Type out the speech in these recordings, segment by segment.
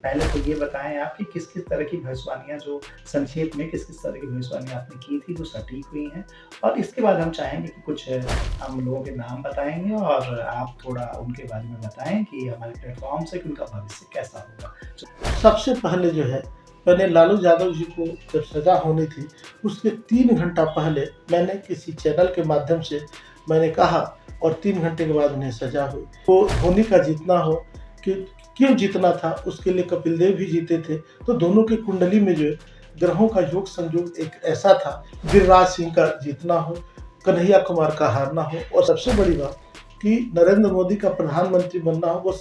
पहले तो ये बताएँ आप कि किस-किस तरह की भविष्यवाणियाँ जो संक्षेप में किस-किस तरह की भविष्यवाणियाँ आपने की थी जो सटीक हुई हैं? और इसके बाद हम चाहेंगे कि कुछ हम लोगों के नाम बताएँगे और आप थोड़ा उनके बारे में बताएँ कि हमारे प्लेटफ़ॉर्म से कि उनका भविष्य कैसा होगा? सबसे पहले जो है, मैंने लालू यादव जी को जब सज़ा होनी थी, उसके 3 घंटा पहले मैंने किसी चैनल के माध्यम से मैंने कहा और 3 घंटे के बाद उन्हें सज़ा हुई। तो धोनी का जीतना हो कि क्यों जीतना था, उसके लिए कपिल देव भी जीते थे। तो दोनों की कुंडली में जो है, ग्रहों का योग संयोग एक ऐसा था, गिरिराज सिंह का जीतना हो, कन्हैया कुमार का हारना हो और सबसे बड़ी बात कि नरेंद्र मोदी का प्रधानमंत्री बनना हो। वो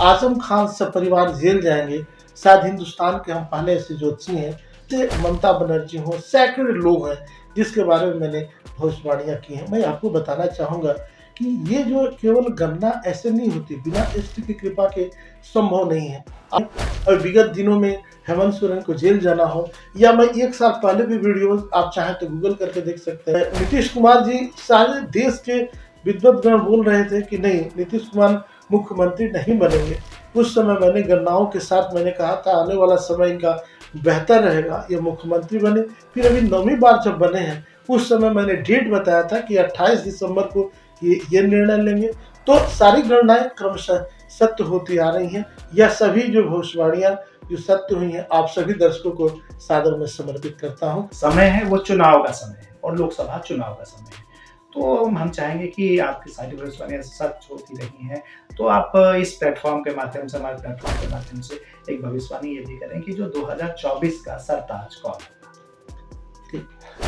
आजम खान सपरिवार जेल जाएंगे। शायद हिंदुस्तान के हम पहले ऐसे ज्योतिषी हैं जैसे ममता बनर्जी हो, सैकड़ों लोग हैं जिसके बारे में मैंने भविष्यवाणियाँ की हैं। मैं आपको बताना चाहूँगा कि ये जो केवल गणना ऐसे नहीं होती, बिना ईश्वर की कृपा के संभव नहीं है। और विगत दिनों में हेमंत सोरेन को जेल जाना हो, या मैं 1 साल पहले भी वीडियो आप चाहें तो गूगल करके देख सकते हैं। नीतीश कुमार जी सारे देश के विद्वतगण बोल रहे थे कि नहीं, नीतीश कुमार मुख्यमंत्री नहीं बनेंगे। उस समय मैंने गणनाओं के साथ मैंने कहा था आने वाला समय इनका बेहतर रहेगा, ये मुख्यमंत्री बने। फिर अभी 9वीं बार जब बने हैं, उस समय मैंने डेट बताया था कि 28 दिसंबर को ये निर्णय लेंगे। तो सारी गणनाएं क्रमशः सत्य होती आ रही हैं। यह सभी जो भविष्यवाणियां जो सत्य हुई हैं, आप सभी दर्शकों को सादर में समर्पित करता हूं। समय है वो चुनाव का समय है और लोकसभा चुनाव का समय है। तो हम चाहेंगे कि आपकी सारी भविष्यवाणियाँ सच होती रही हैं, तो आप इस प्लेटफ़ॉर्म के माध्यम से, हमारे प्लेटफ़ॉर्म के माध्यम से एक भविष्यवाणी ये भी करें कि जो 2024 का सरताज कौन होगा?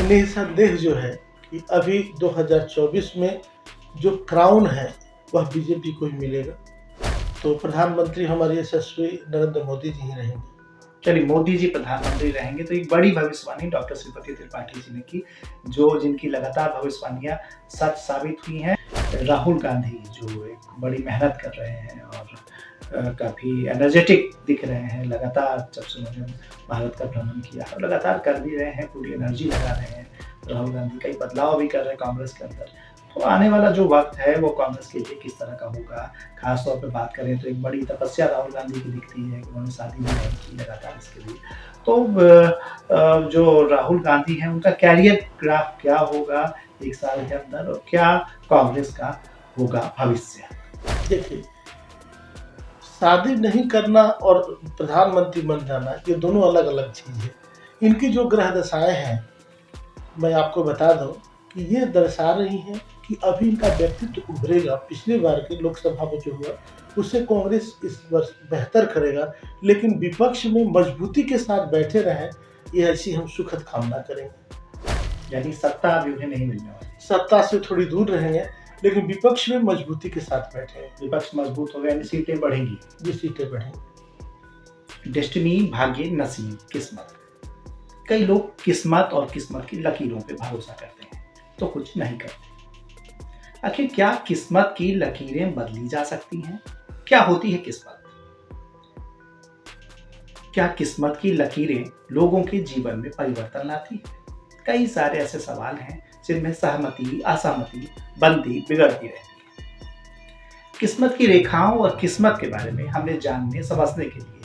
निसंदेह जो है कि अभी 2024 में जो क्राउन है वह बीजेपी को ही मिलेगा। तो प्रधानमंत्री हमारे यशस्वी नरेंद्र मोदी जी ही रहेंगे। चलिए, मोदी जी प्रधानमंत्री रहेंगे तो एक बड़ी भविष्यवाणी डॉक्टर श्रीपति त्रिपाठी जी ने की, जो जिनकी लगातार भविष्यवाणियाँ सच साबित हुई हैं। राहुल गांधी जो एक बड़ी मेहनत कर रहे हैं और काफ़ी एनर्जेटिक दिख रहे हैं, लगातार जब से उन्होंने भारत का भ्रमण किया और लगातार कर भी रहे हैं, पूरी एनर्जी लगा रहे हैं। राहुल गांधी कई बदलाव भी कर रहे हैं कांग्रेस के अंदर। तो आने वाला जो वक्त है वो कांग्रेस के लिए किस तरह का होगा, खास तौर पे बात करें तो एक बड़ी तपस्या राहुल गांधी की दिखती है कि उन्होंने शादी भी नहीं की लगातार इसके लिए। तो जो राहुल गांधी हैं उनका कैरियर ग्राफ क्या होगा 1 साल के अंदर और क्या कांग्रेस का होगा भविष्य? देखिए, शादी नहीं करना और प्रधानमंत्री बन जाना ये दोनों अलग अलग चीज़ है। इनकी जो ग्रह दशाएं हैं, मैं आपको बता दूं कि ये दर्शा रही हैं कि अभी इनका व्यक्तित्व उभरेगा। पिछली बार के लोकसभा में जो हुआ उससे कांग्रेस इस वर्ष बेहतर करेगा, लेकिन विपक्ष में मजबूती के साथ बैठे रहें, ये ऐसी हम सुखद कामना करेंगे। यानी सत्ता अभी उन्हें नहीं मिलने वाली। सत्ता से थोड़ी दूर रहेंगे, लेकिन विपक्ष में मजबूती के साथ बैठे। विपक्ष मजबूत हो गया यानी सीटें बढ़ेंगी। जी, सीटें बढ़ेंगी। डेस्टिनी, भाग्य, नसीब, किस्मत। कई लोग किस्मत और किस्मत की लकीरों पे भरोसा करते हैं तो कुछ नहीं करते। आखिर क्या किस्मत की लकीरें बदली जा सकती हैं? क्या होती है किस्मत? क्या किस्मत की लकीरें लोगों के जीवन में परिवर्तन लाती है? कई सारे ऐसे सवाल हैं जिनमें सहमति, असहमति बनती बिगड़ती रहती है। किस्मत की रेखाओं और किस्मत के बारे में हमने जानने समझने के लिए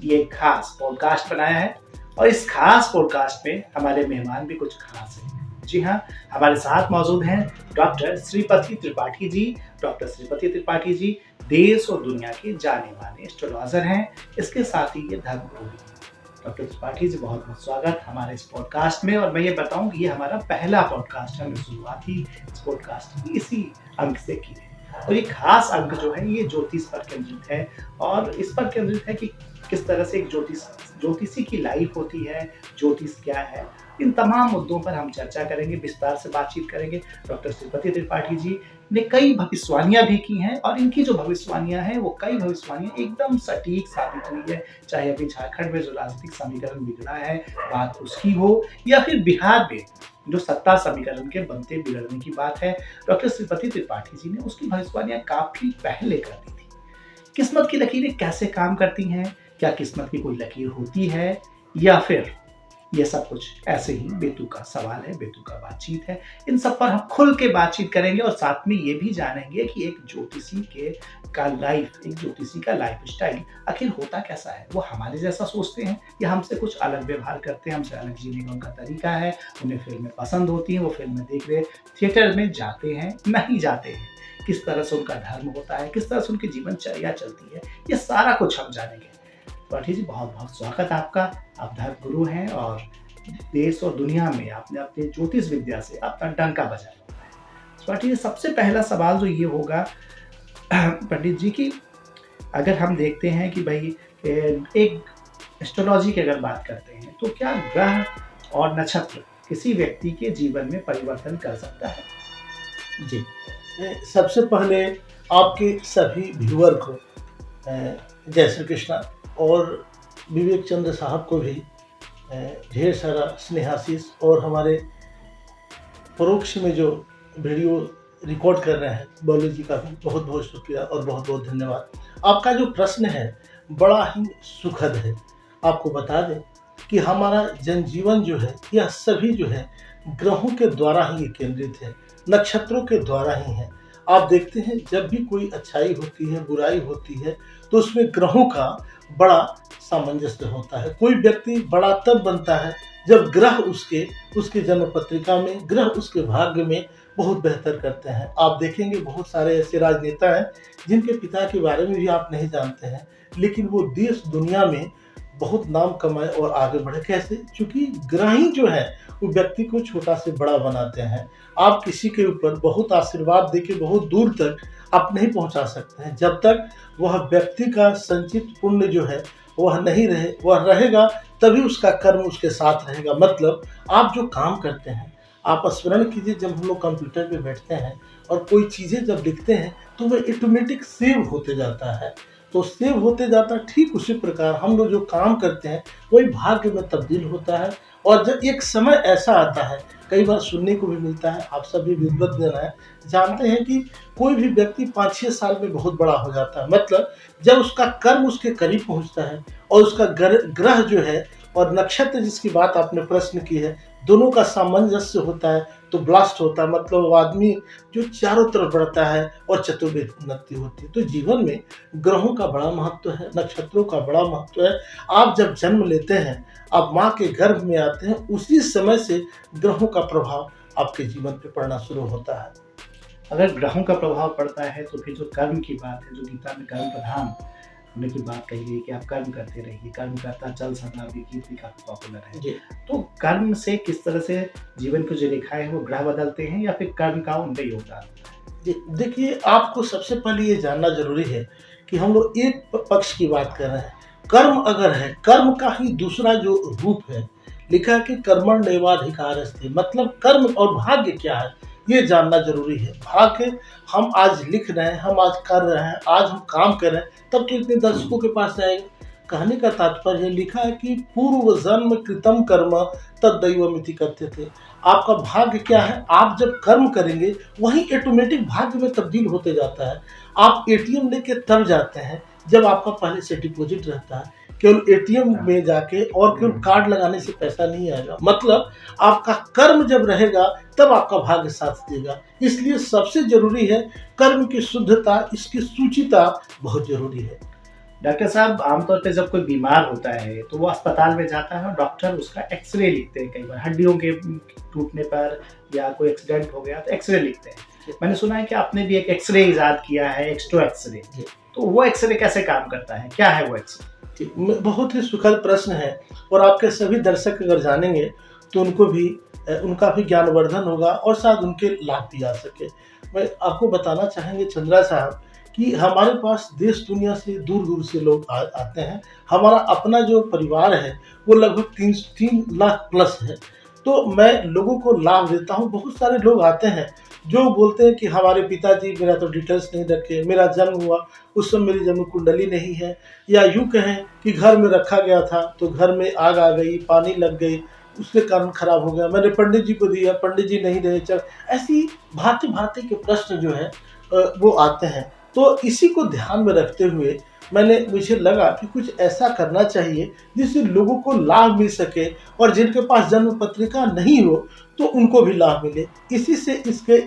ये खास पॉडकास्ट बनाया है और इस खास पॉडकास्ट में हमारे मेहमान भी कुछ खास हैं। जी हाँ, हमारे साथ मौजूद हैं डॉक्टर श्रीपति त्रिपाठी जी। डॉक्टर श्रीपति त्रिपाठी जी देश और दुनिया के जाने माने एस्ट्रोलॉजर हैं, इसके साथ ही ये धर्मगुरु भी हैं। डॉक्टर त्रिपाठी जी, बहुत बहुत स्वागत हमारे इस पॉडकास्ट में। और मैं ये बताऊं कि ये हमारा पहला पॉडकास्ट है, हमने शुरुआत ही इस पॉडकास्ट की इसी अंक से की है और ये खास अंक जो है ये ज्योतिष पर केंद्रित है और इस पर केंद्रित है कि किस तरह से एक ज्योतिषी की लाइफ होती है, ज्योतिष क्या है, इन तमाम मुद्दों पर हम चर्चा करेंगे, विस्तार से बातचीत करेंगे। डॉक्टर श्रीपति त्रिपाठी जी ने कई भविष्यवाणियां भी की हैं और इनकी जो भविष्यवाणियां हैं वो कई भविष्यवाणियां एकदम सटीक साबित हुई है, चाहे अभी झारखंड में जो राजनीतिक समीकरण बिगड़ा है बात उसकी हो या फिर बिहार में जो सत्ता समीकरण के बनते बिगड़ने की बात है। डॉक्टर श्रीपति त्रिपाठी जी ने उसकी भविष्यवाणियां काफी पहले कर दी थी। किस्मत की लकीरें कैसे काम करती हैं, क्या किस्मत की कोई लकीर होती है या फिर ये सब कुछ ऐसे ही बेतुका सवाल है, बेतुका बातचीत है। इन सब पर हम खुल के बातचीत करेंगे और साथ में ये भी जानेंगे कि एक ज्योतिषी एक ज्योतिषी का लाइफस्टाइल आखिर होता कैसा है। वो हमारे जैसा सोचते हैं या हमसे कुछ अलग व्यवहार करते हैं, हमसे अलग जीने का उनका तरीका है। उन्हें फिल्में पसंद होती हैं, वो फिल्में देख रहे थिएटर में जाते हैं, नहीं जाते हैं, किस तरह से उनका धर्म होता है, किस तरह से उनकी जीवनचर्या चलती है, ये सारा कुछ हम जानेंगे। पाठी जी, बहुत बहुत स्वागत आपका। आप धर्म गुरु हैं और देश और दुनिया में आपने अपने ज्योतिष विद्या से अपना डंका बजाया हुआ है। पाठी जी, सबसे पहला सवाल जो ये होगा पंडित जी की, अगर हम देखते हैं कि भाई एक एस्ट्रोलॉजी की अगर बात करते हैं तो क्या ग्रह और नक्षत्र किसी व्यक्ति के जीवन में परिवर्तन कर सकता है? जी, सबसे पहले आपके सभी व्यूअर को जय श्री कृष्णा और विवेक चंद्र साहब को भी ढेर सारा स्नेहाशीष और हमारे परोक्ष में जो वीडियो रिकॉर्ड कर रहे हैं बॉलू जी का भी बहुत बहुत शुक्रिया और बहुत बहुत धन्यवाद। आपका जो प्रश्न है बड़ा ही सुखद है। आपको बता दें कि हमारा जनजीवन जो है यह सभी जो है ग्रहों के द्वारा ही ये केंद्रित है, नक्षत्रों के द्वारा ही है। आप देखते हैं जब भी कोई अच्छाई होती है, बुराई होती है, तो उसमें ग्रहों का बड़ा सामंजस्य होता है। कोई व्यक्ति बड़ा तब बनता है जब ग्रह उसके जन्म पत्रिका में, ग्रह उसके भाग्य में बहुत बेहतर करते हैं। आप देखेंगे बहुत सारे ऐसे राजनेता हैं जिनके पिता के बारे में भी आप नहीं जानते हैं, लेकिन वो देश दुनिया में बहुत नाम कमाए और आगे बढ़े। कैसे? क्योंकि ग्रह ही जो है वो व्यक्ति को छोटा से बड़ा बनाते हैं। आप किसी के ऊपर बहुत आशीर्वाद देके बहुत दूर तक आप नहीं पहुंचा सकते हैं जब तक वह व्यक्ति का संचित पुण्य जो है वह नहीं रहे। वह रहेगा तभी उसका कर्म उसके साथ रहेगा। मतलब आप जो काम करते हैं, आप स्मरण कीजिए, जब हम लोग कंप्यूटर पे बैठते हैं और कोई चीज़ें जब लिखते हैं तो वह ऑटोमेटिक सेव होते जाता है। तो सेव होते जाता है, ठीक उसी प्रकार हम लोग जो काम करते हैं वही भाग्य में तब्दील होता है। और जब एक समय ऐसा आता है, कई बार सुनने को भी मिलता है, आप सभी विद्वत जन हैं, जानते हैं कि कोई भी व्यक्ति 5-6 साल में बहुत बड़ा हो जाता है। मतलब जब उसका कर्म उसके करीब पहुंचता है और उसका ग्रह जो है और नक्षत्र जिसकी बात आपने प्रश्न की है, दोनों का सामंजस्य होता है तो ब्लास्ट होता है। मतलब वो आदमी जो चारों तरफ बढ़ता है और चतुर्विध उन्नति होती है। तो जीवन में ग्रहों का बड़ा महत्व है, नक्षत्रों का बड़ा महत्व है। आप जब जन्म लेते हैं, आप माँ के गर्भ में आते हैं, उसी समय से ग्रहों का प्रभाव आपके जीवन पे पड़ना शुरू होता है। अगर ग्रहों का प्रभाव पड़ता है तो फिर जो कर्म की बात है, जो गीता में कर्म प्रधान होने की बात कही गई कि आप कर्म करते रहिए, कर्म करता चल सदा भी गीत भी काफी पॉपुलर है। जी, तो कर्म से किस तरह से जीवन की जो रेखाएं हैं वो ग्रह बदलते हैं या फिर कर्म का उनका योगदान होता है? देखिए, आपको सबसे पहले ये जानना जरूरी है कि हम लोग एक पक्ष की बात कर रहे हैं। कर्म अगर है, कर्म का ही दूसरा जो रूप है, लिखा है कि कर्मण्येवाधिकारस्ते, मतलब कर्म और भाग्य क्या है ये जानना जरूरी है। भाग्य हम आज लिख रहे हैं, हम आज कर रहे हैं, आज हम काम कर रहे हैं, तब तो इतने दर्शकों के पास जाएगा। कहने का तात्पर्य लिखा है कि पूर्व जन्म कृतम कर्म तद्दैवमिति करते थे। आपका भाग्य क्या है? आप जब कर्म करेंगे वही ऑटोमेटिक भाग्य में तब्दील होते जाता है। आप एटीएम लेके तब जाते हैं जब आपका पहले से डिपॉजिट रहता है। केवल एटीएम में जाके और केवल कार्ड लगाने से पैसा नहीं आएगा। मतलब आपका कर्म जब रहेगा तब आपका भाग्य साथ देगा। इसलिए सबसे जरूरी है कर्म की शुद्धता, इसकी सूचिता बहुत जरूरी है। डॉक्टर साहब, आमतौर पे जब कोई बीमार होता है तो वो अस्पताल में जाता है और डॉक्टर उसका एक्सरे लिखते हैं। कई बार हड्डियों के टूटने पर या कोई एक्सीडेंट हो गया तो एक्सरे लिखते हैं। मैंने सुना है कि आपने भी एक एक्सरे इजाद किया है, एक्स्ट्रो एक्सरे। तो वो एक्सरे कैसे काम करता है, क्या है वो एक्सरे? बहुत ही सुखद प्रश्न है और आपके सभी दर्शक अगर जानेंगे तो उनका भी ज्ञानवर्धन होगा और शायद उनके लाभ भी आ सके। मैं आपको बताना चाहेंगे चंद्रा साहब कि हमारे पास देश दुनिया से दूर दूर से लोग आते हैं। हमारा अपना जो परिवार है वो लगभग 3 लाख प्लस है। तो मैं लोगों को लाभ देता हूँ। बहुत सारे लोग आते हैं जो बोलते हैं कि हमारे पिताजी मेरा तो डिटेल्स नहीं रखे, मेरा जन्म हुआ उस समय मेरी जन्म कुंडली नहीं है, या यूँ कहें कि घर में रखा गया था तो घर में आग आ गई, पानी लग गई, उसके कारण खराब हो गया, मैंने पंडित जी को दिया, पंडित जी नहीं रहे। चल, ऐसी भांति भांति के प्रश्न जो है वो आते हैं। तो इसी को ध्यान में रखते हुए मुझे लगा कि कुछ ऐसा करना चाहिए जिससे लोगों को लाभ मिल सके, और जिनके पास जन्म पत्रिका नहीं हो तो उनको भी लाभ मिले। इसी से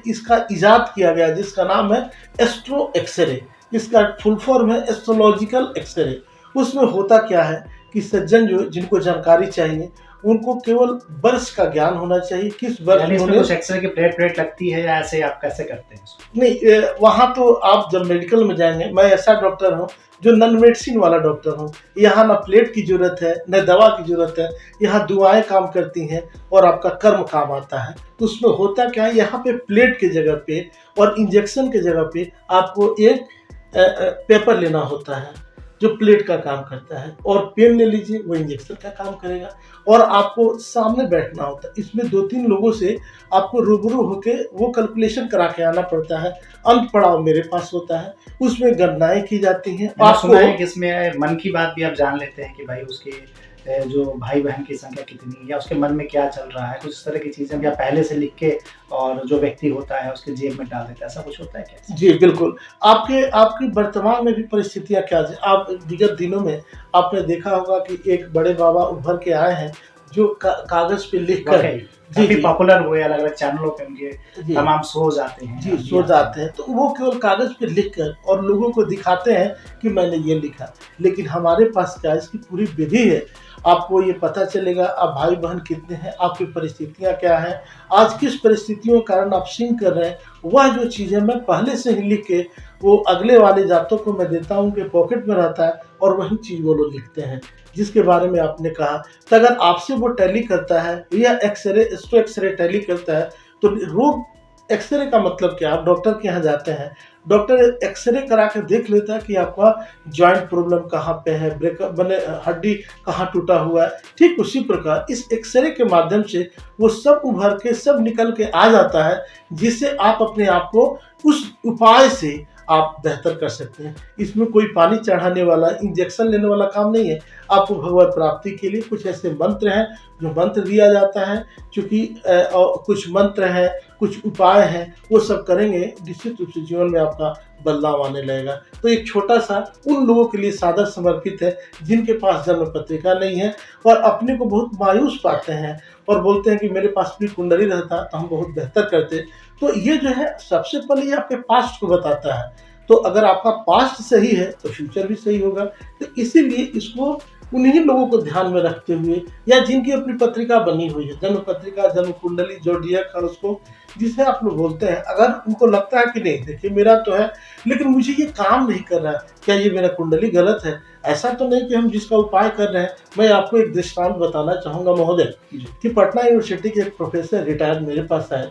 इसका इजाद किया गया, जिसका नाम है एस्ट्रो एक्सरे। इसका फुल फॉर्म है एस्ट्रोलॉजिकल एक्सरे। उसमें होता क्या है कि सज्जन जो जिनको जानकारी चाहिए, उनको केवल वर्ष का ज्ञान होना चाहिए, किस वर्ष यानी इसमें उन्होंने। कुछ एक्सरे की प्लेट प्लेट लगती है या ऐसे आप कैसे करते हैं इसको? नहीं, वहाँ तो आप जब मेडिकल में जाएंगे, मैं ऐसा डॉक्टर हूँ जो नॉन मेडिसिन वाला डॉक्टर हूँ। यहाँ ना प्लेट की जरूरत है न दवा की जरूरत है, यहाँ दुआएं काम करती हैं और आपका कर्म काम आता है। तो उसमें होता क्या है, यहाँ पे प्लेट की जगह पे और इंजेक्शन की जगह पे आपको एक पेपर लेना होता है जो प्लेट का काम करता है, और पेन ले लीजिए, वो इंजेक्शन का काम करेगा। और आपको सामने बैठना होता है। इसमें 2-3 लोगों से आपको रूबरू होके वो कैलकुलेशन करा के आना पड़ता है। अंत पड़ाव मेरे पास होता है, उसमें गणनाएं की जाती हैं। मैंने सुना है आपको कि इसमें मन की बात भी आप जान लेते हैं कि भाई उसके जो भाई बहन की संख्या कितनी है या उसके मन में क्या चल रहा है, कुछ इस तरह की चीजें भी आप पहले से लिख के और जो व्यक्ति होता है उसके जेब में डाल देता है, ऐसा कुछ होता है क्या? जी बिल्कुल। आपकी वर्तमान में भी परिस्थितियां क्या है। आप विगत दिनों में आपने देखा होगा कि एक बड़े बाबा उभर के आए हैं जो कागज पे लिख कर। वाकई जी काफी जी पॉपुलर हुए, अलग अलग चैनलों पे उनके जी तमाम शोज आते हैं, जी हम भी सो आते हैं। जाते हैं, तो वो केवल कागज पे लिख कर और लोगों को दिखाते हैं कि मैंने ये लिखा। लेकिन हमारे पास क्या है, इसकी पूरी विधि है। आपको ये पता चलेगा आप भाई बहन कितने हैं, आपकी परिस्थितियां क्या हैं, आज किस परिस्थितियों के कारण आप सिंग कर रहे हैं। वह जो चीज़ें मैं पहले से ही लिख के वो अगले वाले जातों को मैं देता हूँ, उनके पॉकेट में रहता है, और वही चीज़ वो लोग लिखते हैं जिसके बारे में आपने कहा। तो अगर आपसे वो टैली करता है या एस्ट्रो एक्सरे टैली करता है, तो रोग एक्सरे का मतलब क्या, आप डॉक्टर के यहाँ जाते हैं, डॉक्टर एक्सरे करा के देख लेता है कि आपका जॉइंट प्रॉब्लम कहाँ पे है, ब्रेकअप बने, हड्डी कहाँ टूटा हुआ है। ठीक उसी प्रकार इस एक्सरे के माध्यम से वो सब उभर के सब निकल के आ जाता है, जिससे आप अपने आप को उस उपाय से आप बेहतर कर सकते हैं। इसमें कोई पानी चढ़ाने वाला, इंजेक्शन लेने वाला काम नहीं है। आपको भगवत प्राप्ति के लिए कुछ ऐसे मंत्र हैं जो मंत्र दिया जाता है, चूँकि कुछ मंत्र हैं, कुछ उपाय हैं, वो सब करेंगे निश्चित रूप से जीवन में आपका बदलाव आने लगेगा। तो एक छोटा सा उन लोगों के लिए सादर समर्पित है जिनके पास जन्म पत्रिका नहीं है और अपने को बहुत मायूस पाते हैं और बोलते हैं कि मेरे पास भी कुंडली रहता तो हम बहुत बेहतर करते। तो ये जो है सबसे पहले ये आपके पास्ट को बताता है। तो अगर आपका पास्ट सही है तो फ्यूचर भी सही होगा। तो इसीलिए इसको उन्हीं लोगों को ध्यान में रखते हुए, या जिनकी अपनी पत्रिका बनी हुई है, जन्म पत्रिका, जन्म कुंडली, जोडियक हॉरोस्कोप जिसे आप लोग बोलते हैं, अगर उनको लगता है कि नहीं देखिए मेरा तो है लेकिन मुझे ये काम नहीं कर रहा है, क्या ये मेरा कुंडली गलत है, ऐसा तो नहीं कि हम जिसका उपाय कर रहे हैं। मैं आपको एक दृष्टांत बताना चाहूँगा महोदय कि पटना यूनिवर्सिटी के एक प्रोफेसर रिटायर्ड मेरे पास आए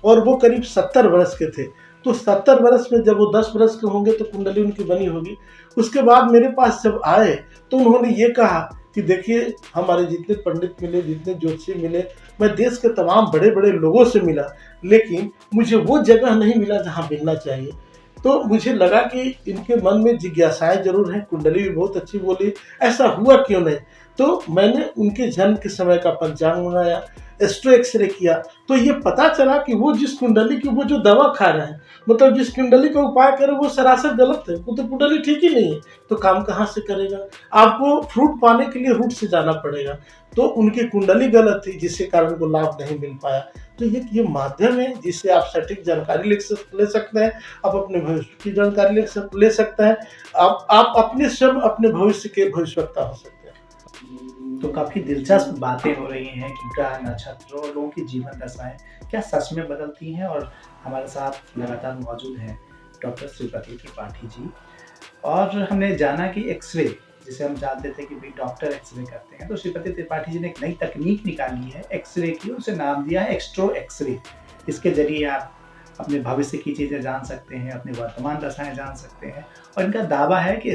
और वो करीब 70 वर्ष के थे। तो 70 वर्ष में जब वो 10 वर्ष के होंगे तो कुंडली उनकी बनी होगी। उसके बाद मेरे पास जब आए तो उन्होंने ये कहा कि देखिए हमारे जितने पंडित मिले, जितने ज्योतिषी मिले, मैं देश के तमाम बड़े बड़े लोगों से मिला, लेकिन मुझे वो जगह नहीं मिला जहाँ मिलना चाहिए। तो मुझे लगा कि इनके मन में जिज्ञासाएं जरूर हैं, कुंडली भी बहुत अच्छी बोली, ऐसा हुआ क्यों नहीं। तो मैंने उनके जन्म के समय का पंचांग मंगाया, एस्ट्रो एक्सरे किया, तो ये पता चला कि वो जिस कुंडली की वो जो दवा खा रहे हैं, मतलब जिस कुंडली का उपाय करे वो सरासर गलत है, वो तो कुंडली ठीक ही नहीं है, तो काम कहाँ से करेगा। आपको फ्रूट पाने के लिए रूट से जाना पड़ेगा। तो उनकी कुंडली गलत थी जिसके कारण उनको लाभ नहीं मिल पाया। तो ये माध्यम है जिससे आप सटीक जानकारी ले सकते हैं, आप अपने भविष्य की जानकारी ले सकते हैं, आप अपने स्वयं अपने भविष्य के भविष्यवक्ता हो सकते हैं। तो काफी दिलचस्प बातें हो रही हैं कि ग्रह नक्षत्र और लोगों की जीवन दशाएं क्या सच में बदलती हैं। और हमारे साथ लगातार मौजूद हैं डॉक्टर श्रीपति त्रिपाठी जी। और हमने जाना कि एक्सरे, जिसे हम जानते थे कि भाई डॉक्टर एक्सरे करते हैं, तो श्रीपति त्रिपाठी जी ने एक नई तकनीक निकाली है एक्सरे की, उसे नाम दिया है एक्स्ट्रो एक्सरे। इसके जरिए आप अपने भविष्य की चीज़ें जान सकते हैं, अपनी वर्तमान दशाएं जान सकते हैं। और इनका दावा है कि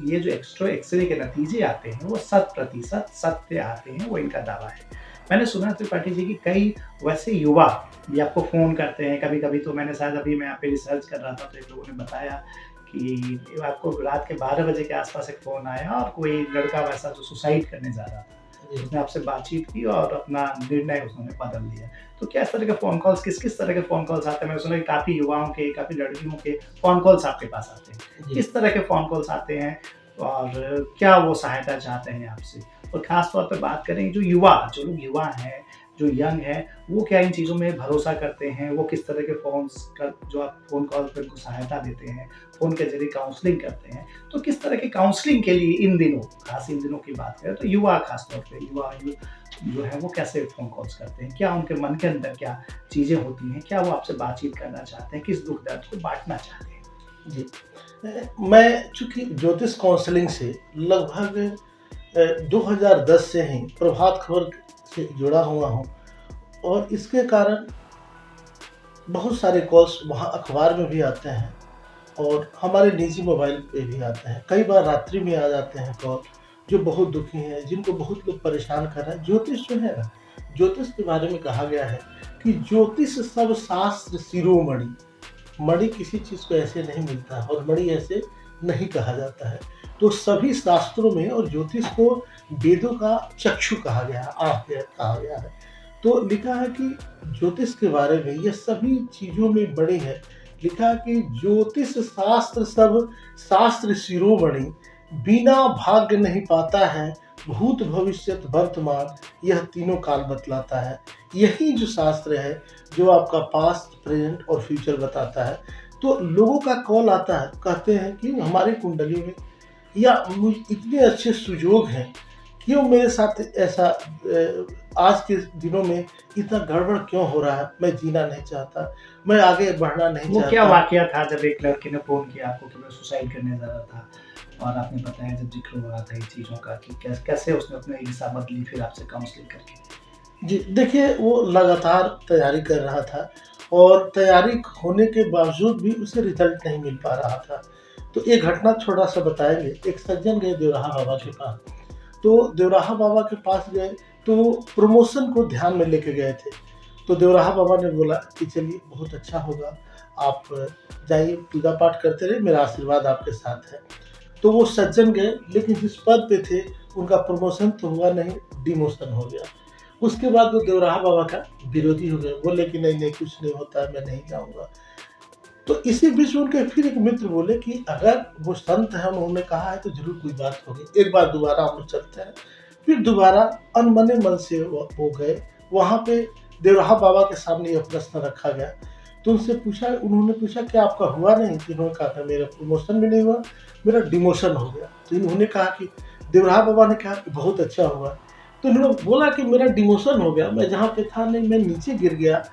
ये जो एक्स्ट्रो एक्सरे के नतीजे आते हैं वो 100% सत्य आते हैं, वो इनका दावा है। मैंने सुना त्रिपाठी जी की कई वैसे युवा भी आपको फ़ोन करते हैं कभी कभी। तो मैंने शायद अभी मैं यहाँ पे रिसर्च कर रहा था तो एक लोगों ने बताया कि आपको रात के 12 बजे के आसपास एक फ़ोन आया और कोई लड़का वैसा जो सुसाइड करने जा रहा था, जी। उसने आपसे बातचीत की और अपना निर्णय उसने बदल लिया। तो क्या इस तरह के फ़ोन कॉल्स किस-किस तरह के फ़ोन कॉल्स आते हैं? मैंने सुना है काफ़ी युवाओं के, काफ़ी लड़कियों के फ़ोन कॉल्स आपके पास आते हैं। जी। किस तरह के फ़ोन कॉल्स आते हैं और क्या वो सहायता चाहते हैं आपसे? और ख़ास तौर पे बात करें जो लोग युवा हैं, जो यंग हैं, वो क्या इन चीज़ों में भरोसा करते हैं? वो किस तरह के फ़ोन्स का जो आप फ़ोन कॉल पे उनको सहायता देते हैं, फ़ोन के ज़रिए काउंसलिंग करते हैं, तो किस तरह की काउंसलिंग के लिए इन दिनों, खास इन दिनों की बात करें तो युवा खास तौर पे युवा जो है वो कैसे फ़ोन कॉल्स करते हैं? क्या उनके मन के अंदर क्या चीज़ें होती हैं? क्या वो आपसे बातचीत करना चाहते हैं? किस दुःख दर्द को बाँटना चाहते हैं? जी। मैं चूँकि ज्योतिष काउंसलिंग से लगभग 2010 से ही प्रभात खबर से जुड़ा हुआ हूँ और इसके कारण बहुत सारे कॉल्स वहाँ अखबार में भी आते हैं और हमारे निजी मोबाइल पे भी आते हैं। कई बार रात्रि में आ जाते हैं कॉल, जो बहुत दुखी हैं, जिनको बहुत लोग परेशान कर रहे हैं। ज्योतिष जो है ना, ज्योतिष के बारे में कहा गया है कि ज्योतिष सब शास्त्र शिरोमणि। मणि किसी चीज़ को ऐसे नहीं मिलता है और मणि ऐसे नहीं कहा जाता है। तो सभी शास्त्रों में और ज्योतिष को वेदों का चक्षु कहा गया है, आँख कहा गया है। तो लिखा है कि ज्योतिष के बारे में ये सभी चीज़ों में बड़ी है। लिखा है कि ज्योतिष शास्त्र सब शास्त्र शिरोमणि, बिना भाग्य नहीं पाता है, भूत भविष्यत वर्तमान, यह तीनों काल बतलाता है। यही जो शास्त्र है, जो आपका पास्ट, प्रेज़ेंट और फ्यूचर बताता है। तो लोगों का कॉल आता है, कहते हैं कि हमारी कुंडली में या मुझ इतने अच्छे सुयोग हैं, क्यों मेरे साथ ऐसा आज के दिनों में इतना गड़बड़ क्यों हो रहा है? मैं जीना नहीं चाहता, मैं आगे बढ़ना नहीं वो क्या चाहता। वाक़या था जब एक लड़के ने फ़ोन किया आपको कि मैं सुसाइड करने जा रहा था और आपने बताया जब ज़िक्र हो रहा था इन चीज़ों का कि कैसे उसने अपनी दिशा बदली फिर आपसे काउंसलिंग करके? जी, देखिए वो लगातार तैयारी कर रहा था और तैयारी होने के बावजूद भी उसे रिज़ल्ट नहीं मिल पा रहा था। तो एक घटना थोड़ा-सा बताएँगे। एक सज्जन गए देवराहा बाबा के पास। तो देवराहा बाबा के पास गए तो प्रमोशन को ध्यान में लेके गए थे। तो देवराहा बाबा ने बोला कि चलिए बहुत अच्छा होगा, आप जाइए पूजा-पाठ करते रहिए, मेरा आशीर्वाद आपके साथ है। तो वो सज्जन गए, लेकिन जिस पद पे थे उनका प्रमोशन तो हुआ नहीं, डिमोशन हो गया। उसके बाद वो देवराहा बाबा का विरोधी हो गए, बोले कि नहीं, नहीं कुछ नहीं होता है, मैं नहीं जाऊँगा। तो इसी बीच उनके फिर एक मित्र बोले कि अगर वो संत हैं, उन्होंने कहा है तो ज़रूर कोई बात होगी, एक बार दोबारा हम लोग चलते हैं। फिर दोबारा अनमने मन से वो गए, वहाँ पे देवराहा बाबा के सामने यह प्रश्न रखा गया। तो उन्होंने पूछा क्या आपका हुआ नहीं? तो इन्होंने कहा था मेरा प्रमोशन भी नहीं हुआ, मेरा डिमोशन हो गया। तो इन्होंने कहा कि देवराहा बाबा ने कहा कि बहुत अच्छा हुआ। तो इन्होंने बोला कि मेरा डिमोशन हो गया, मैं जहाँ पे था नहीं, मैं नीचे गिर गया,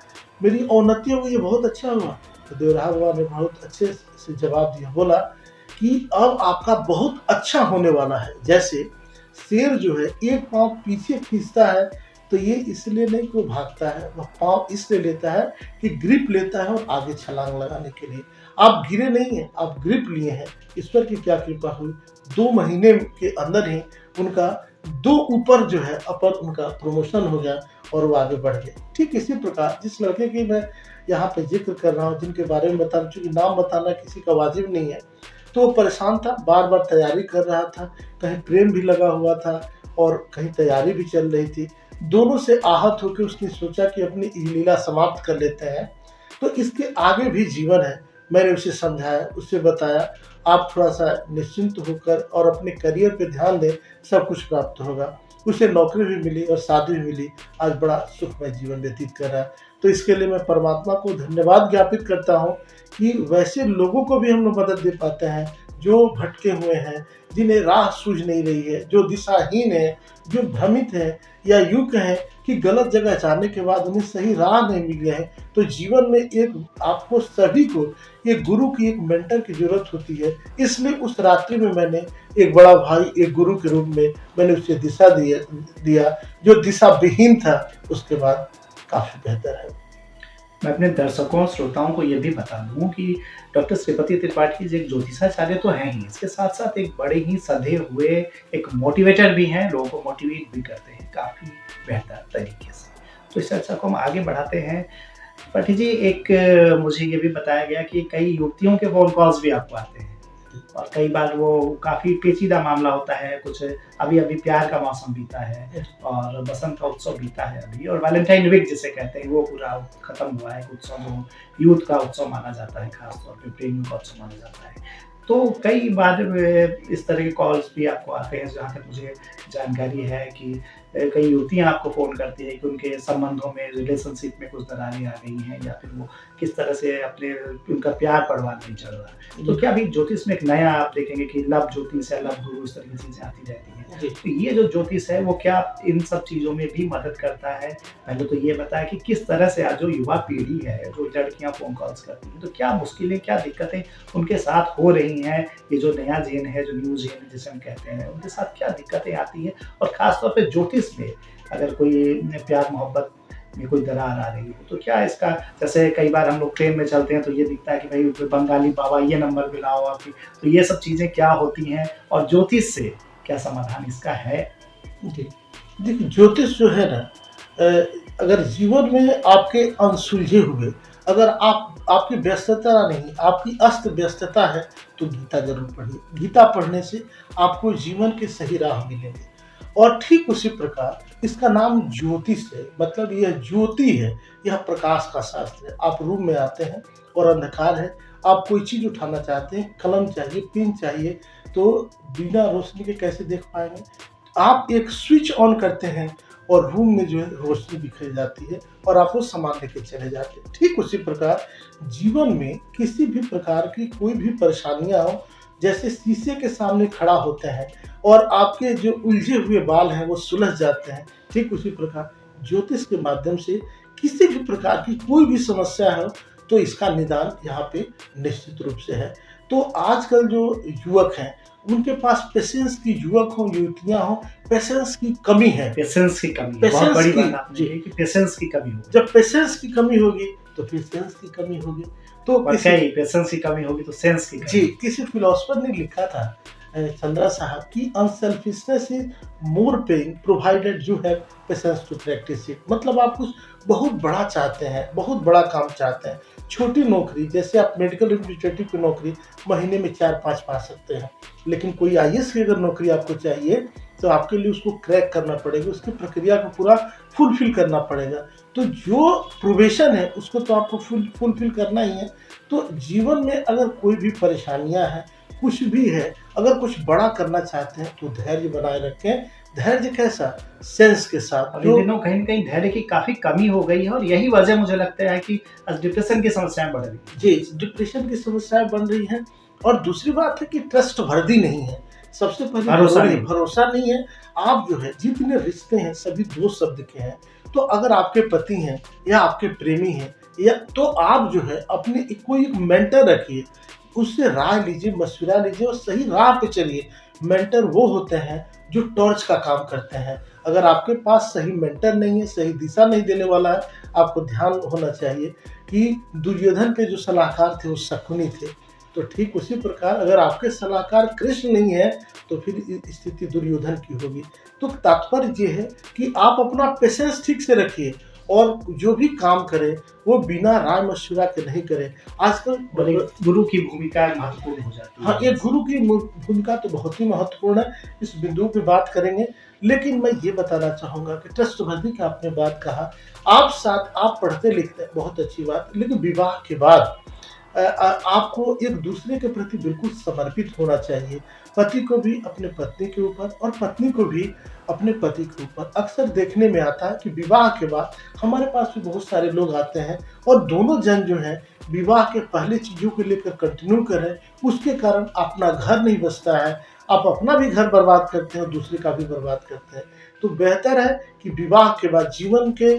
मेरी अवनति हो गई, ये बहुत अच्छा हुआ। तो देवराहा बाबा ने बहुत अच्छे से जवाब दिया, बोला कि अब आपका बहुत अच्छा होने वाला है। जैसे शेर जो है एक पाँव पीछे खींचता है तो ये इसलिए नहीं कि वो भागता है, वह पाँव इसलिए लेता है कि ग्रिप लेता है और आगे छलांग लगाने के लिए। आप गिरे नहीं हैं, आप ग्रिप लिए हैं। ईश्वर की क्या कृपा हुई, 2 महीने के अंदर ही उनका 2 ऊपर जो है अपर उनका प्रमोशन हो गया और वो आगे बढ़ गए। ठीक इसी प्रकार जिस लड़के की मैं यहाँ पे ज़िक्र कर रहा हूँ, जिनके बारे में बता चूँकि नाम बताना किसी का वाजिब नहीं है, तो वो परेशान था, बार-बार तैयारी कर रहा था, कहीं प्रेम भी लगा हुआ था और कहीं तैयारी भी चल रही थी। दोनों से आहत होके उसने सोचा कि अपनी लीला समाप्त कर लेते हैं, तो इसके आगे भी जीवन है। मैंने उसे समझाया, उसे बताया, आप थोड़ा-सा निश्चिंत होकर और अपने करियर पे ध्यान दें, सब कुछ प्राप्त होगा। उसे नौकरी भी मिली और शादी भी मिली, आज बड़ा सुखमय जीवन व्यतीत कर रहा है। तो इसके लिए मैं परमात्मा को धन्यवाद ज्ञापित करता हूँ कि वैसे लोगों को भी हम लोग मदद दे पाते हैं, जो भटके हुए हैं, जिन्हें राह सूझ नहीं रही है, जो दिशाहीन हैं, जो भ्रमित हैं या यूँ कहें कि गलत जगह जाने के बाद उन्हें सही राह नहीं मिली है। तो जीवन में एक आपको सभी को एक गुरु की, एक मेंटर की ज़रूरत होती है। इसलिए उस रात्रि में मैंने एक बड़ा भाई, एक गुरु के रूप में मैंने उसे दिशा दिया, जो दिशा विहीन था, उसके बाद काफ़ी बेहतर है। मैं अपने दर्शकों, श्रोताओं को ये भी बता दूँ कि डॉक्टर श्रीपति त्रिपाठी जी एक ज्योतिषाचार्य तो हैं ही, इसके साथ-साथ एक बड़े ही सधे हुए एक मोटिवेटर भी हैं, लोगों को मोटिवेट भी करते हैं काफ़ी बेहतर तरीके से। तो इस चर्चा को हम आगे बढ़ाते हैं। त्रिपाठी जी, एक मुझे ये भी बताया गया कि कई युवतियों के फ़ोन कॉल्स भी आपको आते हैं। और कई बार वो काफ़ी पेचीदा मामला होता है। कुछ अभी-अभी प्यार का मौसम बीता है और बसंत का उत्सव बीता है अभी, और वैलेंटाइन वीक जिसे कहते हैं वो पूरा खत्म हुआ है। एक उत्सव जो यूथ का उत्सव माना जाता है, खास तौर पे प्रेमियों का उत्सव माना जाता है। तो कई बार इस तरह के कॉल्स भी आपको आते हैं, जहाँ तक मुझे जानकारी है कि कई युवतियाँ आपको फ़ोन करती हैं कि उनके संबंधों में, रिलेशनशिप में कुछ दरारें आ गई हैं, या फिर वो किस तरह से अपने उनका प्यार परवान नहीं चढ़ रहा। तो क्या अभी ज्योतिष में एक नया आप देखेंगे कि लव ज्योतिष है, लव गुरु, इस तरह की चीज़ें आती रहती हैं। जी। तो ये जो ज्योतिष है वो क्या इन सब चीज़ों में भी मदद करता है? पहले तो ये बताएँ कि किस तरह से आज जो युवा पीढ़ी है, जो लड़कियाँ फ़ोन कॉल्स करती हैं, तो क्या मुश्किलें, क्या दिक्कतें उनके साथ हो रही हैं? ये जो नया जेन है, जो न्यू जेन जिसे हम कहते हैं, उनके साथ क्या दिक्कतें आती हैं? और ख़ास तौर पे ज्योतिष में अगर कोई प्यार मोहब्बत में कोई दरार आ रही हो, तो क्या इसका, जैसे कई बार हम लोग ट्रेन में चलते हैं तो ये दिखता है कि भाई बंगाली बाबा ये नंबर मिलाओ आपकी, तो ये सब चीज़ें क्या होती हैं और ज्योतिष से क्या समाधान इसका है? जी। देखिए, ज्योतिष जो है ना, अगर जीवन में आपके अनसुलझे हुए, अगर आपकी व्यस्तता नहीं, आपकी अस्त व्यस्तता है, तो गीता ज़रूर पढ़िए। गीता पढ़ने से आपको जीवन के सही राह मिलेंगे। और ठीक उसी प्रकार इसका नाम ज्योतिष है, मतलब यह ज्योति है, यह प्रकाश का शास्त्र है। आप रूम में आते हैं और अंधकार है, आप कोई चीज़ उठाना चाहते हैं, कलम चाहिए, पेन चाहिए, तो बिना रोशनी के कैसे देख पाएँगे? आप एक स्विच ऑन करते हैं और रूम में जो है रोशनी बिखर जाती है और आप वो सामान लेके चले जाते हैं। ठीक उसी प्रकार जीवन में किसी भी प्रकार की कोई भी परेशानियाँ हो, जैसे शीशे के सामने खड़ा होते हैं और आपके जो उलझे हुए बाल हैं वो सुलझ जाते हैं, ठीक उसी प्रकार ज्योतिष के माध्यम से किसी भी प्रकार की कोई भी समस्या हो, तो इसका निदान यहाँ पे निश्चित रूप से है। तो आजकल जो युवक हैं, उनके पास पेशेंस की, युवक हों, युवतियाँ हों, पेशेंस की कमी है। पेशेंस की कमी है, पेशेंस बहुत बड़ी की, बात आपने जी। कही कि पेशेंस की कमी होगी। जब पेशेंस की कमी होगी, तो फिर सेंस की कमी होगी। तो किसी, वाक़ई पेशेंस की कमी होगी तो सेंस की जी, कमी। किसी फिलोसोफर ने लिखा था, चंद्रा साहब, कि unselfishness is more paying provided you have patience to practise it. मतलब आप कुछ बहुत बड़ा चाहते हैं, बहुत बड़ा काम चाहते हैं, छोटी नौकरी, जैसे आप मेडिकल रिप्रेजेंटेटिव की नौकरी महीने में 4-5 पा सकते हैं, लेकिन कोई आईएएस की अगर नौकरी आपको चाहिए, तो आपके लिए उसको क्रैक करना पड़ेगा, उसकी प्रक्रिया को पूरा फुलफिल करना पड़ेगा। तो जो प्रोबेशन है उसको तो आपको फुलफिल करना ही है। तो जीवन में अगर कोई भी परेशानियां हैं, कुछ भी है, अगर कुछ बड़ा करना चाहते हैं, तो धैर्य बनाए रखें। धैर्य कैसा? सेंस के साथ। और इन दिनों कहीं न कहीं धैर्य की काफ़ी कमी हो गई है, और यही वजह मुझे लगता है कि आज डिप्रेशन की समस्याएँ बढ़ रही हैं। जी, डिप्रेशन की समस्याएं बन रही हैं। और दूसरी बात है कि ट्रस्ट वर्दी नहीं है। सबसे पहले भरोसा नहीं है। आप जो है, जितने रिश्ते हैं सभी दो शब्द के हैं। तो अगर आपके पति हैं या आपके प्रेमी हैं, या तो आप जो है अपने कोई एक मेंटर रखिए, उससे राय लीजिए, मशविरा लीजिए और सही राह पे चलिए। मेंटर वो होते हैं जो टॉर्च का काम करते हैं। अगर आपके पास सही मेंटर नहीं है, सही दिशा नहीं देने वाला है, आपको ध्यान होना चाहिए कि दुर्योधन के जो सलाहकार थे वो शकुनी थे। तो ठीक उसी प्रकार अगर आपके सलाहकार कृष्ण नहीं है, तो फिर स्थिति दुर्योधन की होगी। तो तात्पर्य ये है कि आप अपना पेशेंस ठीक से रखिए और जो भी काम करें वो बिना राय मशविरा के नहीं करें। आजकल बड़े गुरु की भूमिका महत्वपूर्ण हो जाती है। हाँ, एक गुरु की भूमिका तो बहुत ही महत्वपूर्ण है। इस बिंदु पे बात करेंगे, लेकिन मैं ये बताना चाहूँगा कि ट्रस्टवर्दी की आपने बात कहा, आप पढ़ते लिखते हैं, बहुत अच्छी बात, लेकिन विवाह के बाद आपको एक दूसरे के प्रति बिल्कुल समर्पित होना चाहिए। पति को भी अपने पत्नी के ऊपर और पत्नी को भी अपने पति के ऊपर। अक्सर देखने में आता है कि विवाह के बाद हमारे पास भी बहुत सारे लोग आते हैं और दोनों जन जो हैं विवाह के पहले चीज़ों को लेकर कंटिन्यू करें, उसके कारण अपना घर नहीं बचता है। आप अपना भी घर बर्बाद करते हैं और दूसरे का भी बर्बाद करते हैं। तो बेहतर है कि विवाह के बाद जीवन के,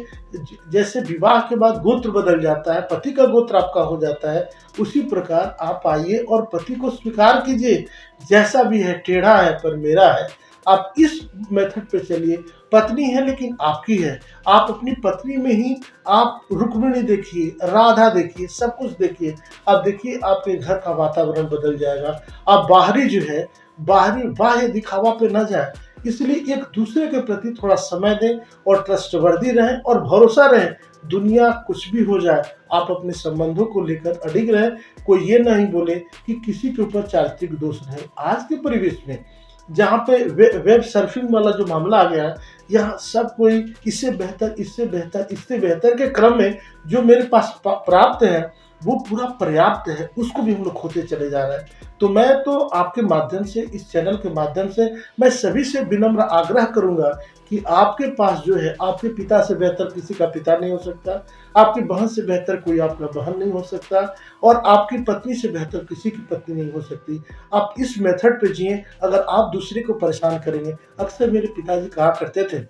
जैसे विवाह के बाद गोत्र बदल जाता है, पति का गोत्र आपका हो जाता है, उसी प्रकार आप आइए और पति को स्वीकार कीजिए। जैसा भी है, टेढ़ा है पर मेरा है। आप इस मेथड पे चलिए। पत्नी है लेकिन आपकी है। आप अपनी पत्नी में ही आप रुक्मिणी देखिए, राधा देखिए, सब कुछ देखिए। आप देखिए आपके घर का वातावरण बदल जाएगा। आप बाहरी जो है, बाहरी बाह्य दिखावा पे न जाए। इसलिए एक दूसरे के प्रति थोड़ा समय दें और ट्रस्टवर्दी रहें और भरोसा रहें। दुनिया कुछ भी हो जाए, आप अपने संबंधों को लेकर अडिग रहें। कोई ये नहीं बोले कि किसी के ऊपर चारित्रिक दोष रहे। आज के परिवेश में जहाँ पे वेब सर्फिंग वाला जो मामला आ गया है, यहाँ सब कोई इससे बेहतर, इससे बेहतर, इससे बेहतर के क्रम में जो मेरे पास प्राप्त है वो पूरा पर्याप्त है, उसको भी हम लोग खोते चले जा रहे हैं। तो मैं तो आपके माध्यम से, इस चैनल के माध्यम से मैं सभी से विनम्र आग्रह करूंगा कि आपके पास जो है, आपके पिता से बेहतर किसी का पिता नहीं हो सकता, आपकी बहन से बेहतर कोई आपका बहन नहीं हो सकता, और आपकी पत्नी से बेहतर किसी की पत्नी नहीं हो सकती। आप इस मेथड पे जिए। अगर आप दूसरे को परेशान करेंगे, अक्सर मेरे पिताजी कहा करते थे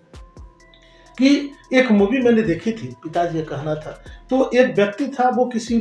कि एक मूवी मैंने देखी थी, पिताजी का कहना था, तो एक व्यक्ति था, वो किसी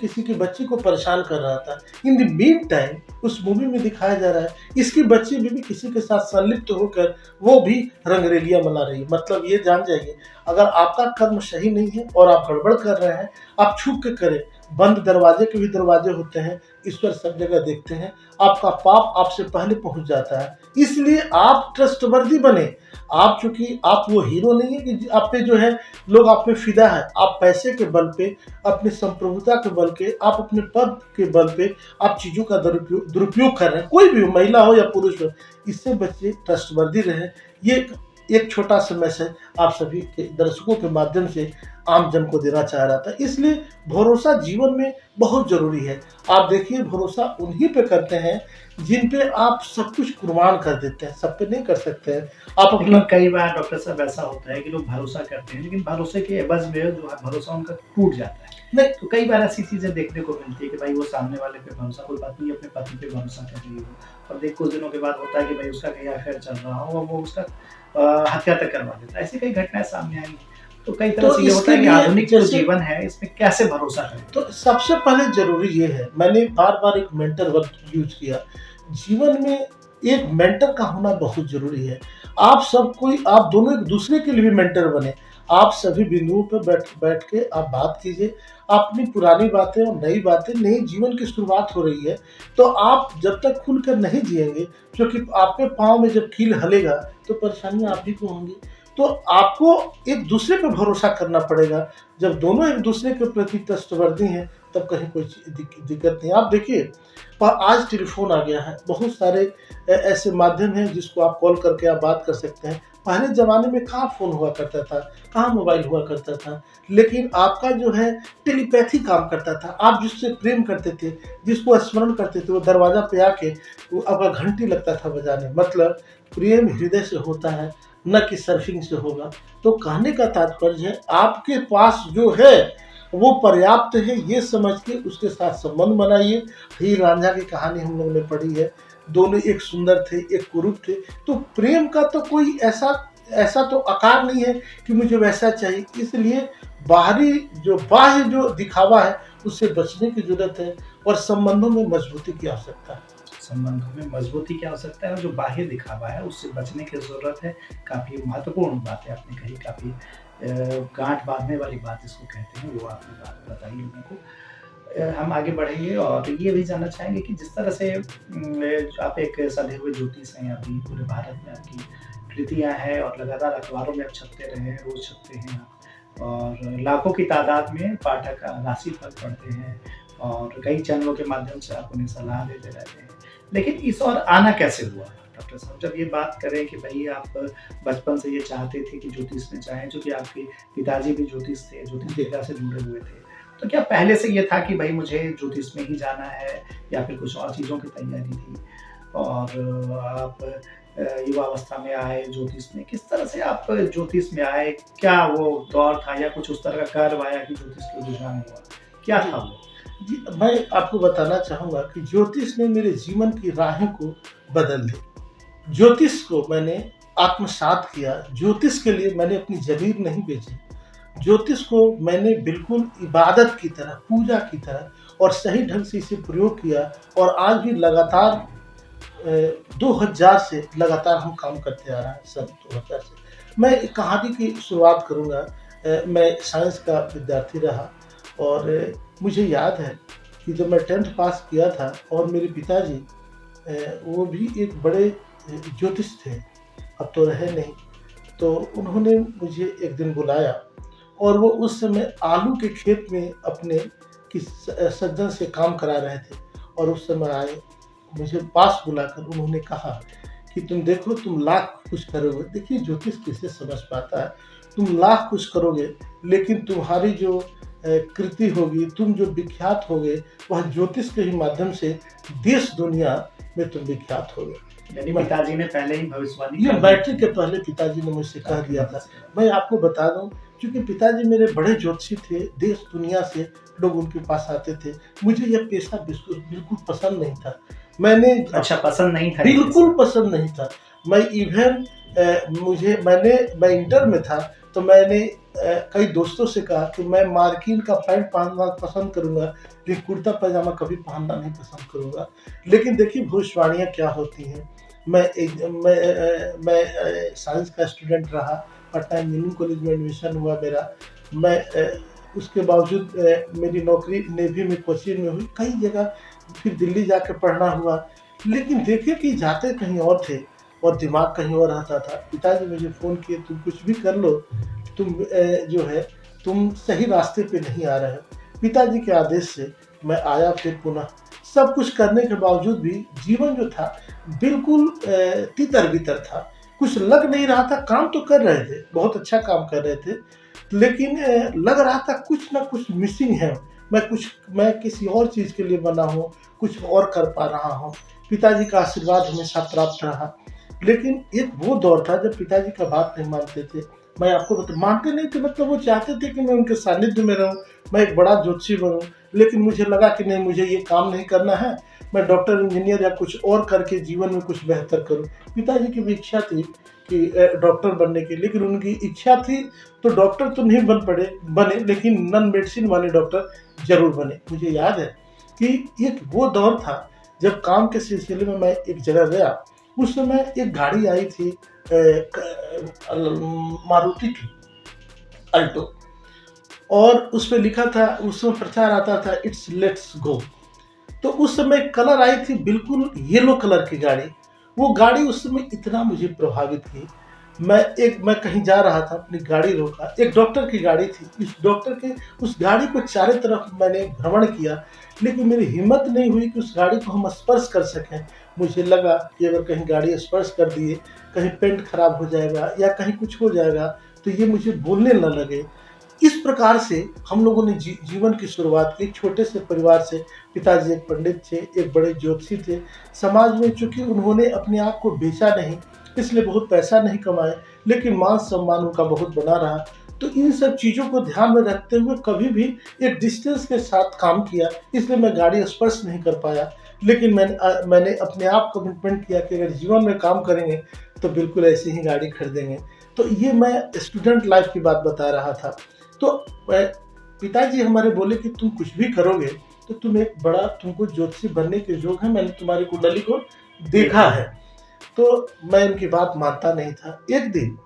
किसी की बच्ची को परेशान कर रहा था। इन द मीन टाइम उस मूवी में दिखाया जा रहा है इसकी बच्ची भी किसी के साथ संलिप्त होकर वो भी रंगरेलियां मना रही है। मतलब ये जान जाइए, अगर आपका कर्म सही नहीं है और आप गड़बड़ कर रहे हैं, आप छुप के करें। बंद दरवाजे के भी दरवाजे होते हैं, ईश्वर सब जगह देखते हैं। आपका पाप आपसे पहले पहुंच जाता है। इसलिए आप ट्रस्टवर्दी बने। आप चूंकि आप वो हीरो नहीं है कि आप पे जो है लोग आप पे फिदा है। आप पैसे के बल पे, अपनी संप्रभुता के बल पे, आप अपने पद के बल पे आप चीजों का दुरुपयोग कर रहे हैं। कोई भी हो, महिला हो या पुरुष हो, इससे बच्चे ट्रस्टवर्दी रहे। ये एक छोटा सा मैसेज आप सभी के दर्शकों के माध्यम से आम जन को देना चाह रहा था। इसलिए भरोसा जीवन में बहुत जरूरी है। आप देखिए, भरोसा उन्हीं पे करते हैं जिन पे आप सब कुछ कुर्बान कर देते हैं, सब पे नहीं कर सकते हैं आप अपना। लेकिन कई बार डॉक्टर साहब ऐसा होता है कि लोग भरोसा करते हैं, लेकिन भरोसे के एवज में जो है भरोसा उनका टूट जाता है। नहीं, तो कई बार ऐसी चीजें देखने को मिलती है कि भाई वो सामने वाले पे भरोसा, कोई पत्नी अपने पति पे भरोसा कर रही हो, और देख कुछ दिनों के बाद होता है कि भाई उसका कहीं अफेयर चल रहा हो और वो उसका हत्या तक करवा देता है। ऐसी कई घटनाएं सामने आई। तो कई तरह तो से ये होता है कि इसके लिए आधुनिक जो जैसे जीवन है इसमें कैसे भरोसा करें। तो सबसे पहले जरूरी ये है, मैंने बार बार एक मेंटर वर्ड यूज किया। जीवन में एक मेंटर का होना बहुत जरूरी है। आप दोनों एक दूसरे के लिए भी मेंटर बने। आप सभी बिंदुओं पर बैठ के आप बात कीजिए, अपनी पुरानी बातें और नई बातें। नई जीवन की शुरुआत हो रही है, तो आप जब तक खुलकर नहीं जिएंगे, क्योंकि आपके पाँव में जब कील हलेगा तो परेशानियां आप ही को होंगी। तो आपको एक दूसरे पर भरोसा करना पड़ेगा। जब दोनों एक दूसरे के प्रति ट्रस्टवर्दी हैं, तब कहीं कोई दिक्कत नहीं। आप देखिए, पर आज टेलीफोन आ गया है, बहुत सारे ऐसे माध्यम हैं जिसको आप कॉल करके आप बात कर सकते हैं। पहले ज़माने में कहाँ फ़ोन हुआ करता था, कहाँ मोबाइल हुआ करता था, लेकिन आपका जो है टेलीपैथी काम करता था। आप जिससे प्रेम करते थे, जिसको स्मरण करते थे, वो दरवाज़ा पे आके वो आपका घंटी लगता था बजाने। मतलब प्रेम हृदय से होता है, न कि सर्फिंग से होगा। तो कहने का तात्पर्य है, आपके पास जो है वो पर्याप्त है, ये समझ के उसके साथ संबंध बनाइए। हीर रांझा की कहानी हम लोगों ने पढ़ी है, दोनों एक सुंदर थे, एक कुरूप थे। तो प्रेम का तो कोई ऐसा तो आकार नहीं है कि मुझे वैसा चाहिए। इसलिए बाह्य जो दिखावा है उससे बचने की जरूरत है, और संबंधों में मजबूती की आवश्यकता है। संबंधों में मजबूती की आवश्यकता है और जो बाह्य दिखावा है उससे बचने की ज़रूरत है। काफ़ी महत्वपूर्ण बात है आपने कही, काफ़ी गांठ बांधने वाली बात जिसको कहते हैं, वो आपने बात बताई लोगों को। हम आगे बढ़ेंगे और ये भी जानना चाहेंगे कि जिस तरह से आप एक सधे हुए ज्योतिष हैं, अभी पूरे भारत में आपकी कृतियाँ हैं और लगातार अखबारों में आप छपते रहे हैं, रोज़ छपते हैं आप, और लाखों की तादाद में पाठक राशिफल पढ़ते हैं और कई चैनलों के माध्यम से आप उन्हें सलाह देते रहते हैं। लेकिन इस ओर आना कैसे हुआ डॉक्टर साहब? जब ये बात करें कि भाई आप बचपन से ये चाहते थे कि ज्योतिष में जाएँ, चूँकि आपके पिताजी भी ज्योतिष थे, ज्योतिष विद्या से जुड़े हुए थे। तो क्या पहले से ये था कि भाई मुझे ज्योतिष में ही जाना है, या फिर कुछ और चीज़ों की तैयारी थी? और आप युवावस्था में आए ज्योतिष में, किस तरह से आप ज्योतिष में आए? क्या वो दौर था या कुछ उस तरह का कर्व आया कि ज्योतिष की रुझान हुआ? क्या था वो? जी, मैं आपको बताना चाहूँगा कि ज्योतिष ने मेरे जीवन की राहें को बदल दी। ज्योतिष को मैंने आत्मसात किया। ज्योतिष के लिए मैंने अपनी ज़मीर नहीं बेची। ज्योतिष को मैंने बिल्कुल इबादत की तरह, पूजा की तरह और सही ढंग से इसे प्रयोग किया, और आज भी लगातार 2000 से लगातार हम काम करते आ रहे हैं, सन 2000 से। मैं एक कहानी की शुरुआत करूँगा। मैं साइंस का विद्यार्थी रहा, और मुझे याद है कि जब मैं 10th पास किया था, और मेरे पिताजी वो भी एक बड़े ज्योतिष थे, अब तो रहे नहीं। तो उन्होंने मुझे एक दिन बुलाया और वो उस समय आलू के खेत में अपने सज्जन से काम करा रहे थे और उस समय आए, मुझे पास बुलाकर उन्होंने कहा कि तुम देखो, तुम लाख कुछ करोगे। देखिए, ज्योतिष किसे समझ पाता है, तुम लाख कुछ करोगे लेकिन तुम्हारी जो कृति होगी, तुम जो विख्यात होगे, वह ज्योतिष के ही माध्यम से देश दुनिया में तुम विख्यात होगे। यानी पिताजी ने पहले ही भविष्यवाणी ये कर दी मैट्रिक थी। के पहले पिताजी ने मुझसे कह दिया था। मैं आपको बता दूं, क्योंकि पिताजी मेरे बड़े ज्योतिषी थे, देश दुनिया से लोग उनके पास आते थे। मुझे यह पेशा बिल्कुल बिल्कुल पसंद नहीं था। मैंने अच्छा, पसंद नहीं था ये बिल्कुल पेशा? पसंद नहीं था। मैं इवन मैं इंटर में था तो मैंने कई दोस्तों से कहा कि मैं मार्किन का पैंट पहनना पसंद करूंगा, लेकिन कुर्ता पैजामा कभी पहनना नहीं पसंद करूंगा। लेकिन देखिए, भविष्यवाणियाँ क्या होती हैं। मैं साइंस का स्टूडेंट रहा, पटना इंजीनियरिंग कॉलेज में एडमिशन हुआ मेरा। मैं उसके बावजूद मेरी नौकरी नेवी में, कोचिंग में हुई, कई जगह फिर दिल्ली जाकर पढ़ना हुआ। लेकिन देखिए कि जाते कहीं और थे और दिमाग कहीं और रहता था। पिताजी मुझे फ़ोन किए, तुम कुछ भी कर लो, तुम जो है तुम सही रास्ते पे नहीं आ रहे हो। पिताजी के आदेश से मैं आया फिर पुनः। सब कुछ करने के बावजूद भी जीवन जो था बिल्कुल तितर-बितर था। कुछ लग नहीं रहा था, काम तो कर रहे थे, बहुत अच्छा काम कर रहे थे, लेकिन लग रहा था कुछ ना कुछ मिसिंग है। मैं किसी और चीज़ के लिए बना हूँ, कुछ और कर पा रहा हूँ। पिताजी का आशीर्वाद हमेशा प्राप्त रहा। लेकिन एक वो दौर था जब पिताजी का बात नहीं मानते थे। मैं आपको मानते नहीं थे, मतलब वो चाहते थे कि मैं उनके सानिध्य में रहूँ, मैं एक बड़ा ज्योतिषी बनूँ। लेकिन मुझे लगा कि नहीं, मुझे ये काम नहीं करना है, मैं डॉक्टर, इंजीनियर या कुछ और करके जीवन में कुछ बेहतर करूँ। पिताजी की भी इच्छा थी कि डॉक्टर बनने की, लेकिन उनकी इच्छा थी तो डॉक्टर तो नहीं बने, लेकिन नॉन मेडिसिन वाले डॉक्टर ज़रूर बने। मुझे याद है कि एक वो दौर था जब काम के सिलसिले में मैं एक जगह गया। उस समय एक गाड़ी आई थी मारुति की अल्टो, और उस पे लिखा था, उसमें प्रचार आता था, इट्स लेट्स गो। तो उस समय कलर आई थी बिल्कुल येलो कलर की गाड़ी। वो गाड़ी उस समय इतना मुझे प्रभावित की। मैं कहीं जा रहा था, अपनी गाड़ी रोका, एक डॉक्टर की गाड़ी थी। उस गाड़ी को चारों तरफ मैंने भ्रमण किया, लेकिन मेरी हिम्मत नहीं हुई कि उस गाड़ी को हम स्पर्श कर सकें। मुझे लगा कि अगर कहीं गाड़ी स्पर्श कर दिए, कहीं पेंट खराब हो जाएगा या कहीं कुछ हो जाएगा, तो ये मुझे बोलने न लगे। इस प्रकार से हम लोगों ने जीवन की शुरुआत की, छोटे से परिवार से। पिताजी एक पंडित थे, एक बड़े ज्योतिषी थे। समाज में चूंकि उन्होंने अपने आप को बेचा नहीं, इसलिए बहुत पैसा नहीं कमाए, लेकिन मान सम्मान उनका बहुत बना रहा। तो इन सब चीज़ों को ध्यान में रखते हुए कभी भी एक डिस्टेंस के साथ काम किया, इसलिए मैं गाड़ी स्पर्श नहीं कर पाया। लेकिन मैंने अपने आप कमिटमेंट किया कि अगर जीवन में काम करेंगे तो बिल्कुल ऐसी ही गाड़ी खरीदेंगे। तो ये मैं स्टूडेंट लाइफ की बात बता रहा था। तो पिताजी हमारे बोले कि तुम कुछ भी करोगे तो तुमको ज्योतिषी बनने के योग है, मैंने तुम्हारी कुंडली को देखा है। तो मैं उनकी बात मानता नहीं था। एक दिन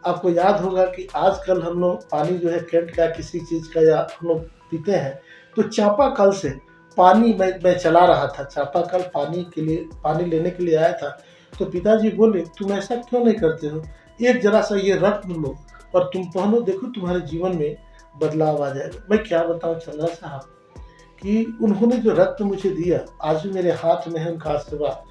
आपको याद होगा कि आजकल हम लोग पानी जो है कैंट का, किसी चीज़ का, या हम लोग पीते हैं, तो चापाकल से पानी मैं चला रहा था। चापाकल पानी लेने के लिए आया था। तो पिताजी बोले, तुम ऐसा क्यों नहीं करते हो, एक जरा सा ये रत्न लो और तुम पहनो, देखो तुम्हारे जीवन में बदलाव आ जाएगा। मैं क्या बताऊं चंद्रा साहब कि उन्होंने जो रत्न मुझे दिया, आज भी मेरे हाथ में है उनका आशीर्वाद,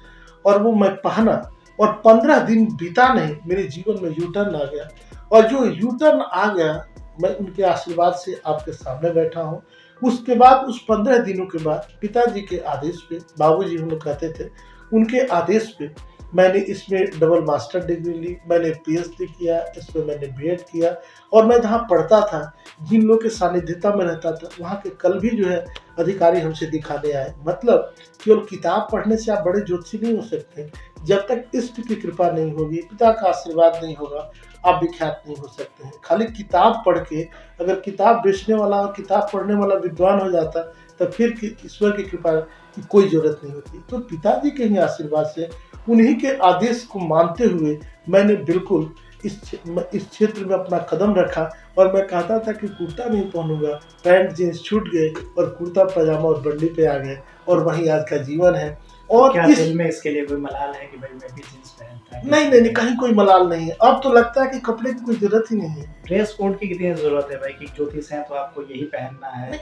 और वो मैं पहना, और 15 दिन बीता नहीं, मेरे जीवन में यू टर्न आ गया। और जो यू टर्न आ गया, मैं उनके आशीर्वाद से आपके सामने बैठा हूँ। उसके बाद, उस 15 दिनों के बाद, पिताजी के आदेश पे, बाबूजी हम लोग कहते थे, उनके आदेश पे मैंने इसमें डबल मास्टर डिग्री ली, मैंने पीएचडी किया, इसमें मैंने बीएड किया। और मैं जहाँ पढ़ता था, जिन लोगों के सानिध्यता में रहता था, वहाँ के कल भी जो है अधिकारी हमसे दिखाने आए। मतलब केवल किताब पढ़ने से आप बड़े ज्योतिषी नहीं हो सकते। जब तक इष्ट की कृपा नहीं होगी, पिता का आशीर्वाद नहीं होगा, आप विख्यात नहीं हो सकते हैं। खाली किताब पढ़ के, अगर किताब बेचने वाला और किताब पढ़ने वाला विद्वान हो जाता, तब फिर ईश्वर की कृपा की कोई जरूरत नहीं होती। तो पिताजी के ही आशीर्वाद से, उन्हीं के आदेश को मानते हुए मैंने बिल्कुल इस क्षेत्र में अपना कदम रखा। और मैं कहता था कि कुर्ता नहीं पहनूंगा, पैंट जींस छूट गए और कुर्ता पजामा और बंडी पे आ गए, और वही आज का जीवन है। और क्या इस दिल में इसके लिए कोई मलाल है कि भाई मैं भी जींस पहनता है? नहीं, कहीं कोई मलाल नहीं है। अब तो लगता है कि कपड़े की कोई ज़रूरत ही नहीं है। ड्रेस कोड की कितनी ज़रूरत है भाई कि ज्योतिष हैं तो आपको यही पहनना है? नहीं,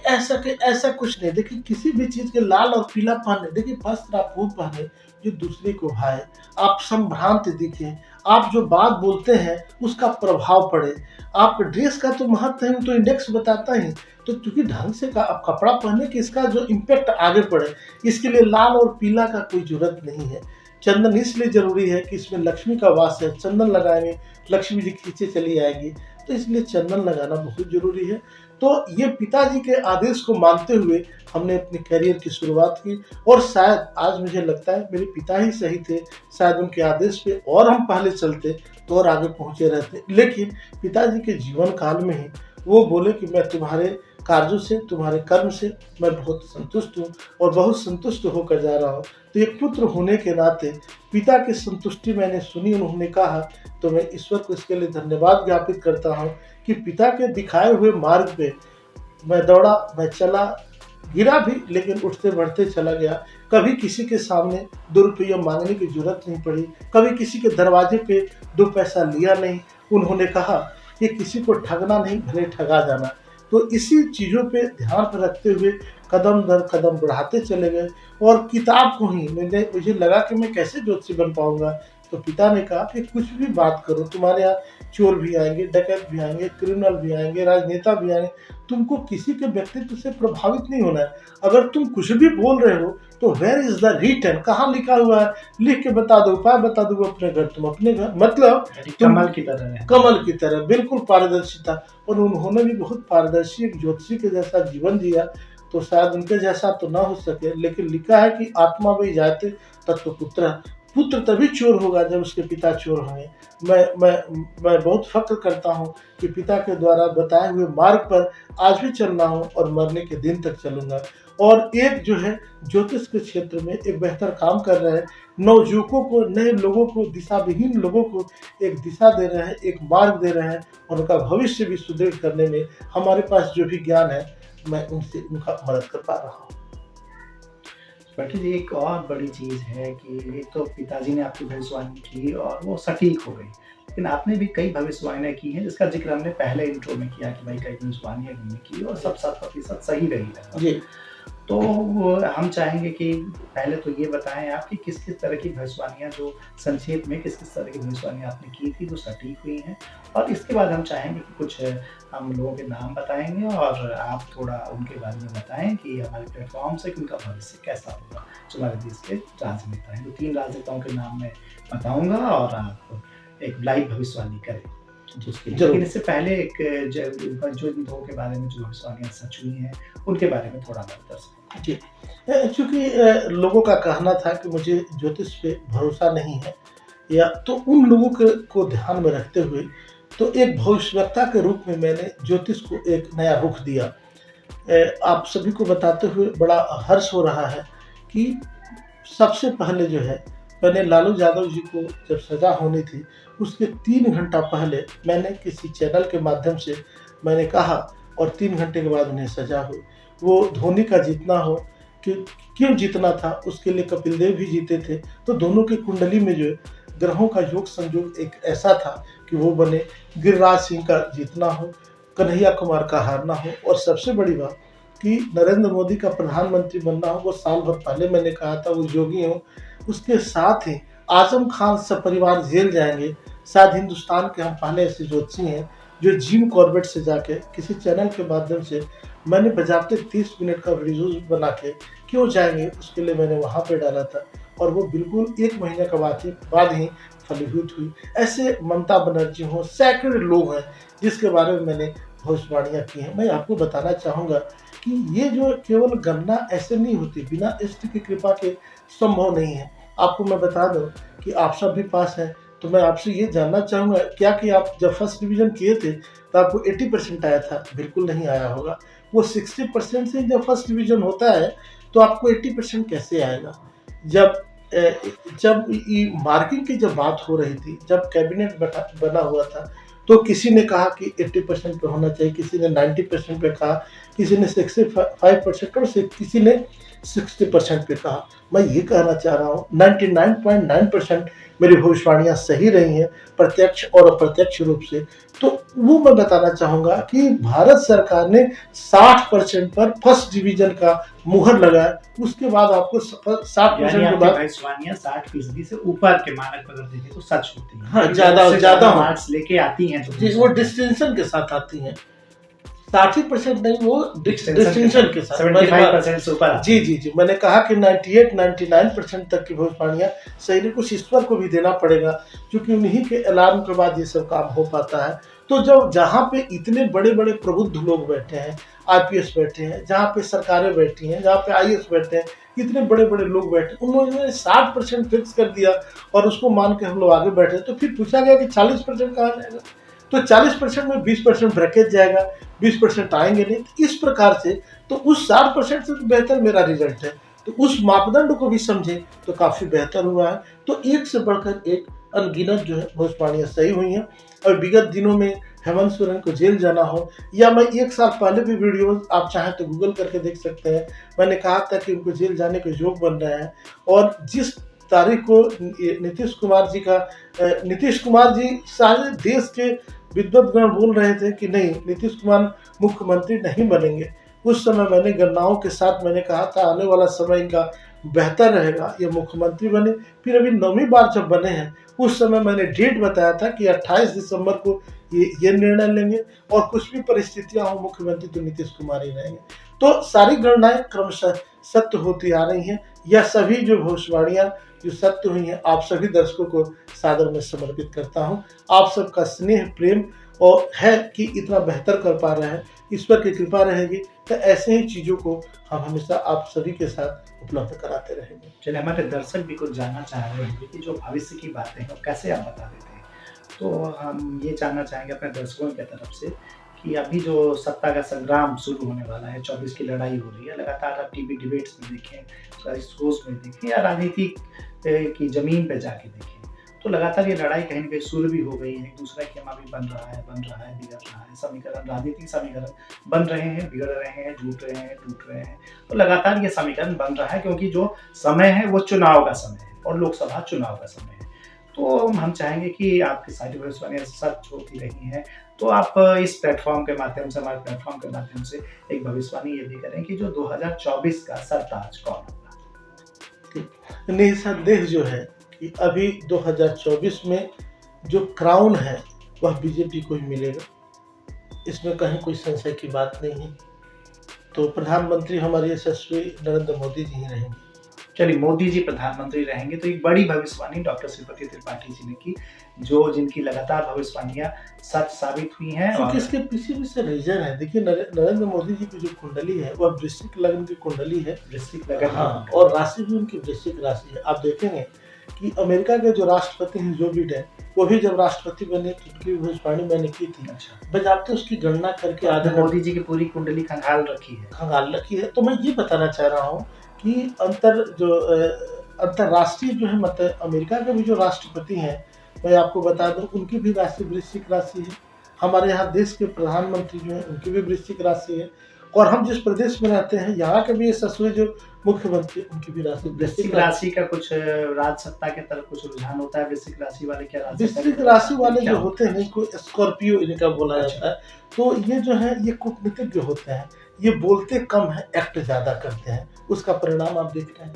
ऐसा कुछ नहीं। देखिए, किसी भी चीज़ के लाल और पीला पहने, देखिए वस्त्र आप वो पहने जो दूसरे को भाए, आप संभ्रांत दिखें, आप जो बात बोलते हैं उसका प्रभाव पड़े। आप ड्रेस का तो महत्व है, वो तो इंडेक्स बताता ही। तो क्योंकि ढंग से का आप कपड़ा पहने कि इसका जो इम्पैक्ट आगे पड़े, इसके लिए लाल और पीला का कोई ज़रूरत नहीं है। चंदन इसलिए ज़रूरी है कि इसमें लक्ष्मी का वास है, चंदन लगाएँगे, लक्ष्मी जी खींचे चली आएगी, तो इसलिए चंदन लगाना बहुत ज़रूरी है। तो ये पिताजी के आदेश को मानते हुए हमने अपने करियर की शुरुआत की, और शायद आज मुझे लगता है मेरे पिता ही सही थे, शायद उनके आदेश पे और हम पहले चलते तो और आगे पहुँचे रहते। लेकिन पिताजी के जीवन काल में ही वो बोले कि मैं तुम्हारे कार्यों से, तुम्हारे कर्म से मैं बहुत संतुष्ट हूँ और बहुत संतुष्ट होकर जा रहा हूँ। तो एक पुत्र होने के नाते पिता की संतुष्टि मैंने सुनी, उन्होंने कहा, तो मैं ईश्वर को इसके लिए धन्यवाद ज्ञापित करता हूँ कि पिता के दिखाए हुए मार्ग पे मैं दौड़ा, मैं चला, गिरा भी लेकिन उठते बढ़ते चला गया। कभी किसी के सामने 2 रुपया माँगने की ज़रूरत नहीं पड़ी, कभी किसी के दरवाजे पे 2 पैसा लिया नहीं। उन्होंने कहा कि किसी को ठगना नहीं, भले ठगा जाना। तो इसी चीज़ों पे ध्यान पर रखते हुए कदम दर कदम बढ़ाते चले गए, और किताब को ही मुझे लगा कि मैं कैसे ज्योतिषी बन पाऊँगा। तो पिता ने कहा कि कुछ भी बात करो, तुम्हारे यहाँ चोर भी आएँगे, डकैत भी आएँगे, क्रिमिनल भी आएँगे, राजनेता भी आएँगे, तुमको किसी के व्यक्तित्व से प्रभावित नहीं होना है। अगर तुम कुछ भी बोल रहे हो तो वेयर इज़ द रिटन, कहाँ लिखा हुआ है, लिख के बता दो, उपाय बता दो, अपने घर तुम अपने घर, मतलब तुम कमल की तरह है। कमल की तरह बिल्कुल पारदर्शिता। और उन्होंने भी बहुत पारदर्शी एक ज्योतिषी के जैसा जीवन जिया। तो शायद उनके जैसा तो ना हो सके, लेकिन लिखा है कि आत्मा में जाते तत्व पुत्र, पुत्र तभी चोर होगा जब उसके पिता चोर होंगे। मैं बहुत फ़क्र करता हूँ कि पिता के द्वारा बताए हुए मार्ग पर आज भी चल रहा हूँ और मरने के दिन तक चलूँगा। और एक जो है ज्योतिष के क्षेत्र में एक बेहतर काम कर रहे हैं, नवयुवकों को, नए लोगों को, दिशाविहीन लोगों को एक दिशा दे रहे हैं, एक मार्ग दे रहे हैं, और उनका भविष्य भी सुदृढ़ करने में हमारे पास जो भी ज्ञान है, मैं उनसे उनका मदद कर पा रहा हूँ। बल्कि जी एक और बड़ी चीज़ है कि एक तो पिताजी ने आपकी भविष्यवाणी की और वो सटीक हो गई। लेकिन आपने भी कई भविष्यवाणियाँ की हैं जिसका ज़िक्र हमने पहले इंट्रो में किया कि भाई कई भविष्यवाणियाँ हमने की और सब 100% सही रही लगभग। जी। तो हम चाहेंगे कि पहले तो ये बताएँ आप कि किस-किस तरह की भविष्यवाणियाँ जो संक्षेप में किस-किस तरह की भविष्यवाणियाँ आपने की थी जो सटीक हुई हैं? और इसके बाद हम चाहेंगे कि कुछ हम लोगों के नाम बताएँगे और आप थोड़ा उनके बारे में बताएँ कि हमारे प्लेटफ़ॉर्म से कि उनका भविष्य कैसा होगा, जो हमारे देश के राजनेता हैं। तो 3 राजनेताओं के नाम मैं बताऊँगा और आप एक लाइव भविष्यवाणी करें उसके लिए। ज़रूर। लेकिन इससे पहले एक जो इन 2 के बारे में जो भविष्यवाणियाँ सच हुई हैं, उनके बारे में थोड़ा मार्गदर्शन। जी। चूँकि लोगों का कहना था कि मुझे ज्योतिष पे भरोसा नहीं है, या तो उन लोगों को ध्यान में रखते हुए तो एक भविष्यवक्ता के रूप में मैंने ज्योतिष को एक नया रुख दिया। आप सभी को बताते हुए बड़ा हर्ष हो रहा है कि सबसे पहले जो है, मैंने लालू यादव जी को जब सज़ा होनी थी, उसके 3 घंटा पहले मैंने किसी चैनल के माध्यम से मैंने कहा, और 3 घंटे के बाद उन्हें सज़ा हुई। वो धोनी का जीतना हो, कि क्यों जीतना था, उसके लिए कपिल देव भी जीते थे। तो दोनों की कुंडली में जो है ग्रहों का योग संयोग एक ऐसा था कि वो बने। गिरिराज सिंह का जीतना हो, कन्हैया कुमार का हारना हो, और सबसे बड़ी बात कि नरेंद्र मोदी का प्रधानमंत्री बनना हो, वो साल भर पहले मैंने कहा था, वो योगी हो। उसके साथ ही आजम खान सपरिवार जेल जाएंगे। शायद हिंदुस्तान के हम पहले ऐसे ज्योतिषी हैं जो जिम कॉर्बेट से जाके किसी चैनल के माध्यम से मैंने बजाते 30 मिनट का वीडियो बना के क्यों जाएंगे, उसके लिए मैंने वहाँ पे डाला था, और वो बिल्कुल 1 महीने का बाद ही फलीभूत हुई। ऐसे ममता बनर्जी हों, सैकड़ों लोग हैं जिसके बारे में मैंने भविष्यवाणियाँ की हैं। मैं आपको बताना चाहूँगा कि ये जो केवल गणना ऐसे नहीं होती, बिना इष्ट की कृपा के संभव नहीं है। आपको मैं बता दूँ कि आप सब भी पास हैं, तो मैं आपसे ये जानना चाहूँगा क्या कि आप जब फर्स्ट डिवीज़न किए थे तो आपको 80% आया था? बिल्कुल नहीं आया होगा। वो 60% से जब फर्स्ट डिवीज़न होता है तो आपको 80% कैसे आएगा? जब मार्किंग की जब बात हो रही थी, जब कैबिनेट बना हुआ था, तो किसी ने कहा कि 80% पे होना चाहिए, किसी ने 90% पे कहा, किसी ने 65% और किसी ने 60% पे कहा। मैं ये कहना चाह रहा हूँ 99.9% मेरी भविष्यवाणियां सही रही हैं, प्रत्यक्ष और अप्रत्यक्ष रूप से। तो वो मैं बताना चाहूंगा कि भारत सरकार ने 60% पर फर्स्ट डिवीजन का मुहर लगाया, उसके बाद आपको 60% के बाद भविष्यवाणियां 60% से ऊपर के मानक अगर देखें तो सच होती हैं। हाँ, ज्यादा मार्क्स लेके आती हैं जी, वो डिस्टिंक्शन के साथ आती हैं। 60% नहीं, वो डिस्टिंक्शन के साथ 75% से ऊपर। जी जी जी, मैंने कहा कि 98-99% तक की भविष्यवाणियां सही नहीं, कुछ ईश्वर को भी देना पड़ेगा, क्योंकि उन्हीं के अलार्म के बाद ये सब काम हो पाता है। तो जब जहाँ पे इतने बड़े बड़े प्रबुद्ध लोग बैठे हैं, IPS बैठे हैं, जहाँ पे सरकारें बैठी हैं, जहाँ पे IAS बैठे हैं, इतने बड़े बड़े लोग बैठे, उन्होंने 60% फिक्स कर दिया और उसको मान के हम लोग आगे बैठे। तो फिर पूछा गया कि 40% कहाँ जाएगा, तो 40% में 20% ब्रैकेट जाएगा, 20% आएंगे नहीं। तो इस प्रकार से तो उस 60% से तो बेहतर मेरा रिजल्ट है, तो उस मापदंड को भी समझे तो काफी बेहतर हुआ है। तो एक से बढ़कर एक अनगिनत जो है भविष्यवाणियां सही हुई हैं। और विगत दिनों में हेमंत सोरेन को जेल जाना हो, या मैं 1 साल पहले भी वीडियो आप चाहें तो गूगल करके देख सकते हैं, मैंने कहा था कि उनको जेल जाने के योग बन रहे हैं। और जिस तारीख को नीतीश कुमार जी सारे देश के विद्वतगण बोल रहे थे कि नहीं, नीतीश कुमार मुख्यमंत्री नहीं बनेंगे, उस समय मैंने गणनाओं के साथ मैंने कहा था आने वाला समय इनका बेहतर रहेगा, ये मुख्यमंत्री बने। फिर अभी 9वीं बार जब बने हैं, उस समय मैंने डेट बताया था कि 28 दिसंबर को ये निर्णय लेंगे, और कुछ भी परिस्थितियां हो मुख्यमंत्री तो नीतीश कुमार ही रहेंगे। तो सारी गणनाएं क्रमशः सत्य होती आ रही हैं। यह सभी जो भविष्यवाणियां जो सत्य हुई हैं, आप सभी दर्शकों को सादर में समर्पित करता हूं। आप सबका स्नेह प्रेम और है कि इतना बेहतर कर पा रहे हैं, ईश्वर की कृपा रहेगी तो ऐसे ही चीज़ों को हम हमेशा आप सभी के साथ उपलब्ध कराते रहेंगे। चलिए, हमारे दर्शक भी कुछ जानना चाह रहे होंगे कि जो भविष्य की बातें हैं कैसे आप बता देते हैं, तो हम ये जानना चाहेंगे अपने दर्शकों की तरफ से कि अभी जो सत्ता का संग्राम शुरू होने वाला है, 24 की लड़ाई हो रही है, लगातार आप टीवी डिबेट्स में देखें, शोज में देखें या राजनीति की जमीन पे जाके देखें, तो लगातार ये लड़ाई कहीं न कहीं शुरू भी हो गई है। एक दूसरा खेमा भी बन रहा है, बिगड़ रहा है, समीकरण, राजनीतिक समीकरण बन रहे हैं, बिगड़ रहे हैं, जुट रहे हैं, टूट रहे हैं। तो लगातार ये समीकरण बन रहा है, क्योंकि जो समय है वो चुनाव का समय है और लोकसभा चुनाव का समय है। तो हम चाहेंगे कि आपकी सारी भविष्यवाणियां सच होती रही हैं, तो आप इस प्लेटफॉर्म के माध्यम से, हमारे प्लेटफॉर्म के माध्यम से एक भविष्यवाणी ये भी करें कि जो 2024 का सरताज कौन होगा। निसंदेह जो है कि अभी 2024 में जो क्राउन है वह बीजेपी को ही मिलेगा, इसमें कहीं कोई संशय की बात नहीं है। तो प्रधानमंत्री हमारे यशस्वी नरेंद्र मोदी जी ही रहेंगे। चलिए, मोदी जी प्रधानमंत्री रहेंगे, तो एक बड़ी भविष्यवाणी डॉक्टर श्रीपति त्रिपाठी जी ने की, जिनकी लगातार भविष्यवाणियां सच साबित हुई हैं। तो इसके पीछे भी से रीजन है। देखिए, नरेंद्र मोदी जी की जो कुंडली है वह वृश्चिक लग्न की कुंडली है, वृश्चिक लग्न, हाँ, और राशि भी उनकी वृश्चिक राशि है। आप देखेंगे कि अमेरिका के जो राष्ट्रपति हैं जो बिडेन, वो भी जब राष्ट्रपति बने तो उनकी भविष्यवाणी मैंने की थी। अच्छा, बजाते उसकी गणना करके आधे मोदी जी की पूरी कुंडली खंगाल रखी है। तो मैं ये बताना चाह रहा हूँ कि अंतरराष्ट्रीय जो है, मतलब अमेरिका के भी जो राष्ट्रपति हैं, मैं आपको बता दूं उनकी भी राशि वृश्चिक राशि है। हमारे यहाँ देश के प्रधानमंत्री जो है उनकी भी वृश्चिक राशि है, और हम जिस प्रदेश में रहते हैं यहाँ के भी यशस्वी जो मुख्यमंत्री, उनकी भी राशि वृश्चिक राशि का कुछ राज सत्ता के तरफ कुछ रुझान होता है। वृश्चिक राशि वाले क्या वृश्चिक राशि वाले जो होते हैं, इनको स्कॉर्पियो इनका बोला जाता है। तो ये जो है ये कूटनीतिज्ञ होते हैं, ये बोलते कम है, एक्ट ज्यादा करते हैं, उसका परिणाम आप देख रहे हैं।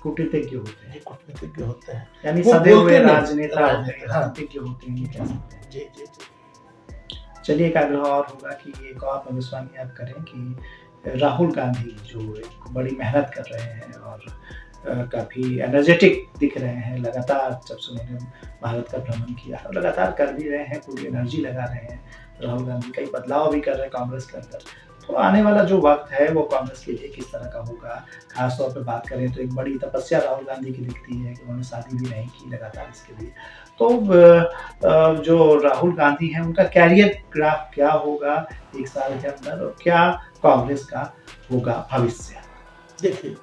कूटनीतिज्ञ होते हैं, कूटनीतिज्ञ होते हैं, यानी सदे हुए राजनेता होते हैं, राजनीतिज्ञ होते हैं, ये कह सकते हैं। जी जी जी। चलिए, एक आग्रह और होगा कि एक और भविष्यवाणी आप करें कि राहुल गांधी जो एक बड़ी मेहनत कर रहे हैं और काफ़ी एनर्जेटिक दिख रहे हैं, लगातार जब से उन्होंने भारत का भ्रमण किया और लगातार कर भी रहे हैं, पूरी एनर्जी लगा रहे हैं राहुल गांधी, कई बदलाव भी कर रहे हैं कांग्रेस के अंदर। तो आने वाला जो वक्त है वो कांग्रेस के लिए किस तरह का होगा, खासतौर पे बात करें तो एक बड़ी तपस्या राहुल गांधी की दिखती है कि उन्होंने शादी भी नहीं की लगातार इसके लिए। तो जो राहुल गांधी हैं उनका कैरियर ग्राफ क्या होगा 1 साल के अंदर, और क्या कांग्रेस का होगा भविष्य? देखिए,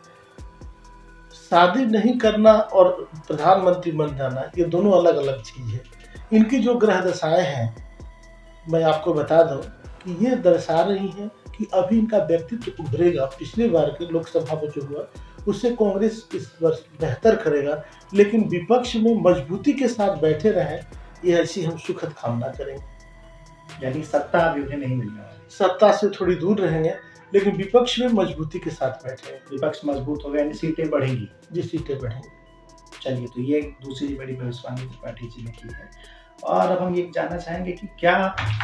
शादी नहीं करना और प्रधानमंत्री बन जाना ये दोनों अलग अलग चीज है। इनकी जो ग्रह दशाएं हैं मैं आपको बता दूं कि ये दर्शा रही हैं कि अभी इनका व्यक्तित्व उभरेगा। पिछली बार के लोकसभा में जो हुआ उससे कांग्रेस इस वर्ष बेहतर करेगा, लेकिन विपक्ष में मजबूती के साथ बैठे रहें, ये ऐसी हम सुखद कामना करेंगे। यानी सत्ता अभी उन्हें नहीं मिलने वाली। सत्ता से थोड़ी दूर रहेंगे, लेकिन विपक्ष में मजबूती के साथ बैठे, विपक्ष मजबूत हो गया यानी सीटें बढ़ेंगी। जी सीटें बढ़ेंगी। चलिए, तो ये दूसरी बड़ी भविष्यवाणी त्रिपाठी जी ने की है। और अब हम ये जानना चाहेंगे कि क्या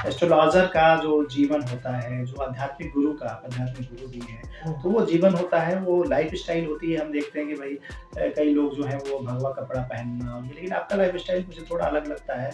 एस्ट्रोलॉजर का जो जीवन होता है, जो आध्यात्मिक गुरु का, आध्यात्मिक गुरु भी है, तो वो जीवन होता है, वो लाइफ स्टाइल होती है। हम देखते हैं कि भाई कई लोग जो हैं वो भगवा कपड़ा पहनना, लेकिन आपका लाइफ स्टाइल मुझे थोड़ा अलग लगता है।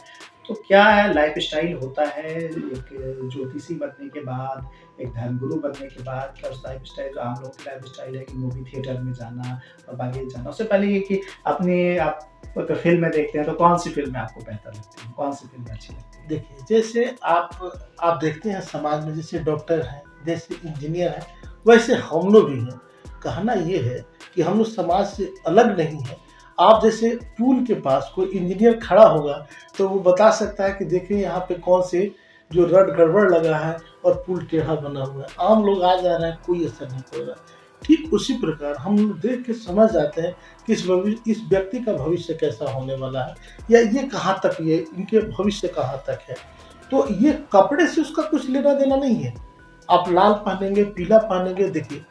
तो क्या है लाइफ स्टाइल होता है एक ज्योतिषी बनने के बाद, एक धर्मगुरु बनने के बाद? क्या उस लाइफ स्टाइल, आम लोगों की लाइफ स्टाइल है कि मूवी थिएटर में जाना और बाकी जाना? उससे पहले ये कि अपने आप तो फिल्में देखते हैं, तो कौन सी फिल्में आपको बेहतर लगती हैं, कौन सी फिल्में अच्छी लगती हैं? देखिए, जैसे आप देखते हैं समाज में, जैसे डॉक्टर हैं, जैसे इंजीनियर हैं, वैसे हम लोग भी हैं। कहना ये है कि हम लोग समाज से अलग नहीं हैं। आप जैसे पुल के पास कोई इंजीनियर खड़ा होगा तो वो बता सकता है कि देखिए यहाँ पे कौन से जो रड गड़बड़ लगा है और पुल टेढ़ा बना हुआ है। आम लोग आ जा रहे हैं, कोई असर नहीं पड़ रहा। ठीक उसी प्रकार हम लोग देख के समझ जाते हैं कि इस व्यक्ति का भविष्य कैसा होने वाला है, या ये कहाँ तक, ये इनके भविष्य कहाँ तक है। तो ये कपड़े से उसका कुछ लेना देना नहीं है। आप लाल पहनेंगे, पीला पहनेंगे। देखिए,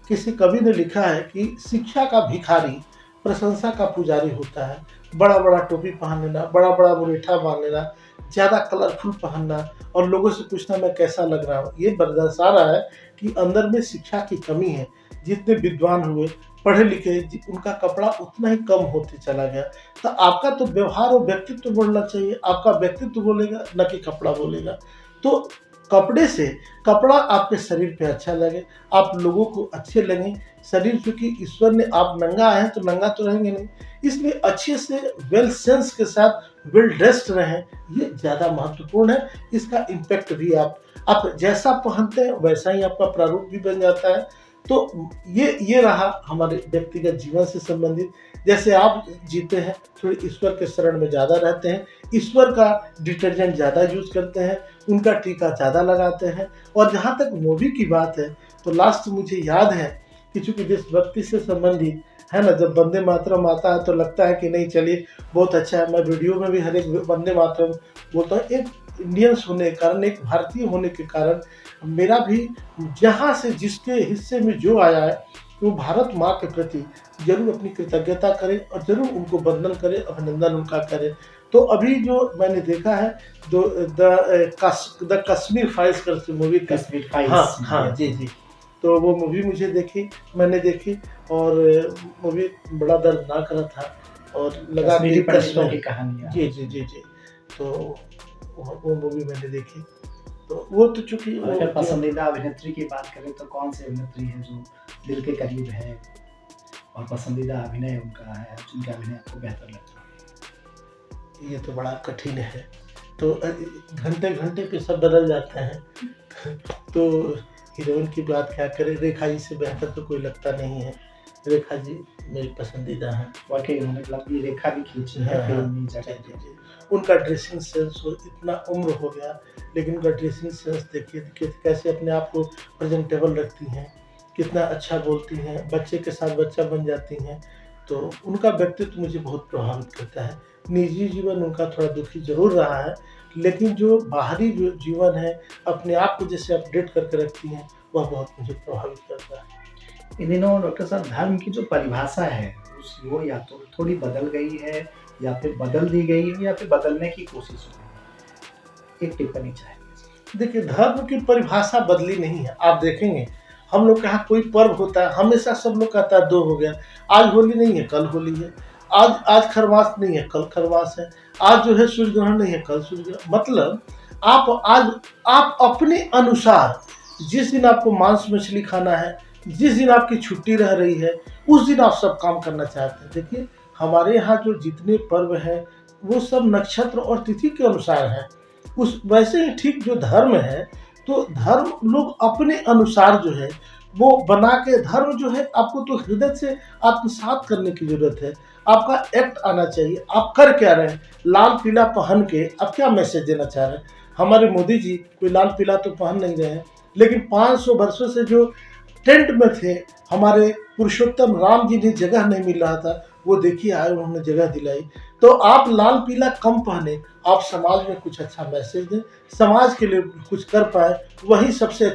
किसी कवि ने लिखा है कि शिक्षा का भिखारी प्रशंसा का पुजारी होता है। बड़ा बड़ा टोपी पहन लेना, बड़ा बड़ा मुरेठा बांध लेना, ज़्यादा कलरफुल पहनना और लोगों से पूछना मैं कैसा लग रहा हूँ, ये दर्शा रहा है कि अंदर में शिक्षा की कमी है। जितने विद्वान हुए, पढ़े लिखे, उनका कपड़ा उतना ही कम होते चला गया। तो आपका तो व्यवहार और व्यक्तित्व बोलना चाहिए। आपका व्यक्तित्व बोलेगा, न कि कपड़ा बोलेगा। तो कपड़े से, कपड़ा आपके शरीर पे अच्छा लगे, आप लोगों को अच्छे लगें। शरीर, चूंकि ईश्वर ने, आप नंगा आए हैं तो नंगा तो रहेंगे नहीं, इसलिए अच्छे से वेल सेंस के साथ वेल ड्रेस्ड रहें, ये ज़्यादा महत्वपूर्ण है। इसका इम्पैक्ट भी आप जैसा पहनते हैं वैसा ही आपका प्रारूप भी बन जाता है। तो ये रहा हमारे व्यक्तिगत जीवन से संबंधित। जैसे आप जीते हैं, थोड़ी ईश्वर के शरण में ज़्यादा रहते हैं, ईश्वर का डिटर्जेंट ज़्यादा यूज करते हैं, उनका टीका ज़्यादा लगाते हैं। और जहाँ तक मूवी की बात है, तो लास्ट मुझे याद है कि चूँकि देशभक्ति से संबंधित है ना, जब वंदे मातरम आता है तो लगता है कि नहीं चलिए बहुत अच्छा है। मैं वीडियो में भी हर एक वंदे मातरम बोलता हूँ। एक इंडियंस होने के कारण, एक भारतीय होने के कारण, मेरा भी जहाँ से जिसके हिस्से में जो आया है, वो भारत माँ के प्रति जरूर अपनी कृतज्ञता करे और जरूर उनको वंदन करे, अभिनंदन उनका करे। तो अभी जो मैंने देखा है, जो द कश्मीर फाइल्स करके मूवी, कश्मीर फाइल्स, हाँ हाँ जी जी, तो वो मूवी मैंने देखी और मूवी बड़ा दर्दनाक रहा था और लगा कश्मीरी पंडितों की कहानियाँ। जी जी जी जी, तो वो मूवी मैंने देखी। तो वो तो चूंकि अगर पसंदीदा अभिनेत्री की बात करें तो कौन सी अभिनेत्री है जो दिल के करीब है और पसंदीदा अभिनय उनका है, जिनका अभिनय आपको बेहतर लगता है? ये तो बड़ा कठिन है, तो घंटे घंटे पे सब बदल जाते हैं। तो हीरोइन की बात क्या करें, रेखा जी से बेहतर तो कोई लगता नहीं है। रेखा जी मेरी पसंदीदा हैं। वाकई उन्होंने लंबी रेखा भी खींची है फिल्मी जगत में। उनका ड्रेसिंग सेंस, वो इतना उम्र हो गया लेकिन उनका ड्रेसिंग सेंस देखिए कैसे अपने आप को प्रेजेंटेबल रखती हैं, कितना अच्छा बोलती हैं, बच्चे के साथ बच्चा बन जाती हैं। तो उनका व्यक्तित्व मुझे बहुत प्रभावित करता है। निजी जीवन उनका थोड़ा दुखी जरूर रहा है, लेकिन जो बाहरी जो जीवन है, अपने आप को जैसे अपडेट करके रखती हैं, वह बहुत मुझे प्रभावित करता है। इन दिनों डॉक्टर साहब धर्म की जो परिभाषा है वो या तो थोड़ी बदल गई है या फिर बदल दी गई है या फिर बदलने की कोशिश हो रही है। एक टिप्पणी चाहिए। देखिए, धर्म की परिभाषा बदली नहीं है। आप देखेंगे हम लोग के यहाँ कोई पर्व होता है, हमेशा सब लोग कहता है 2 हो गया, आज होली नहीं है कल होली है, आज खरवास नहीं है कल खरवास है, आज जो है सूर्य ग्रहण नहीं है कल सूर्य ग्रहण। मतलब आप अपने अनुसार, जिस दिन आपको मांस मछली खाना है, जिस दिन आपकी छुट्टी रह रही है, उस दिन आप सब काम करना चाहते हैं। देखिए, हमारे यहाँ जो जितने पर्व हैं वो सब नक्षत्र और तिथि के अनुसार हैं। वैसे ही ठीक जो धर्म है, तो धर्म लोग अपने अनुसार जो है वो बना के धर्म जो है आपको तो हृदय से आत्मसात करने की जरूरत है। आपका एक्ट आना चाहिए, आप कर क्या रहे हैं। लाल पीला पहन के आप क्या मैसेज देना चाह रहे हैं। हमारे मोदी जी कोई लाल पीला तो पहन नहीं रहे हैं, लेकिन 500 वर्षों से जो टेंट में थे, हमारे पुरुषोत्तम राम जी ने जगह नहीं मिल रहा था, वो देखिए आए उन्होंने जगह दिलाई। तो आप लाल पीला कम पहने, आप समाज में कुछ अच्छा मैसेज दें, समाज के लिए कुछ कर पाए, वही सबसे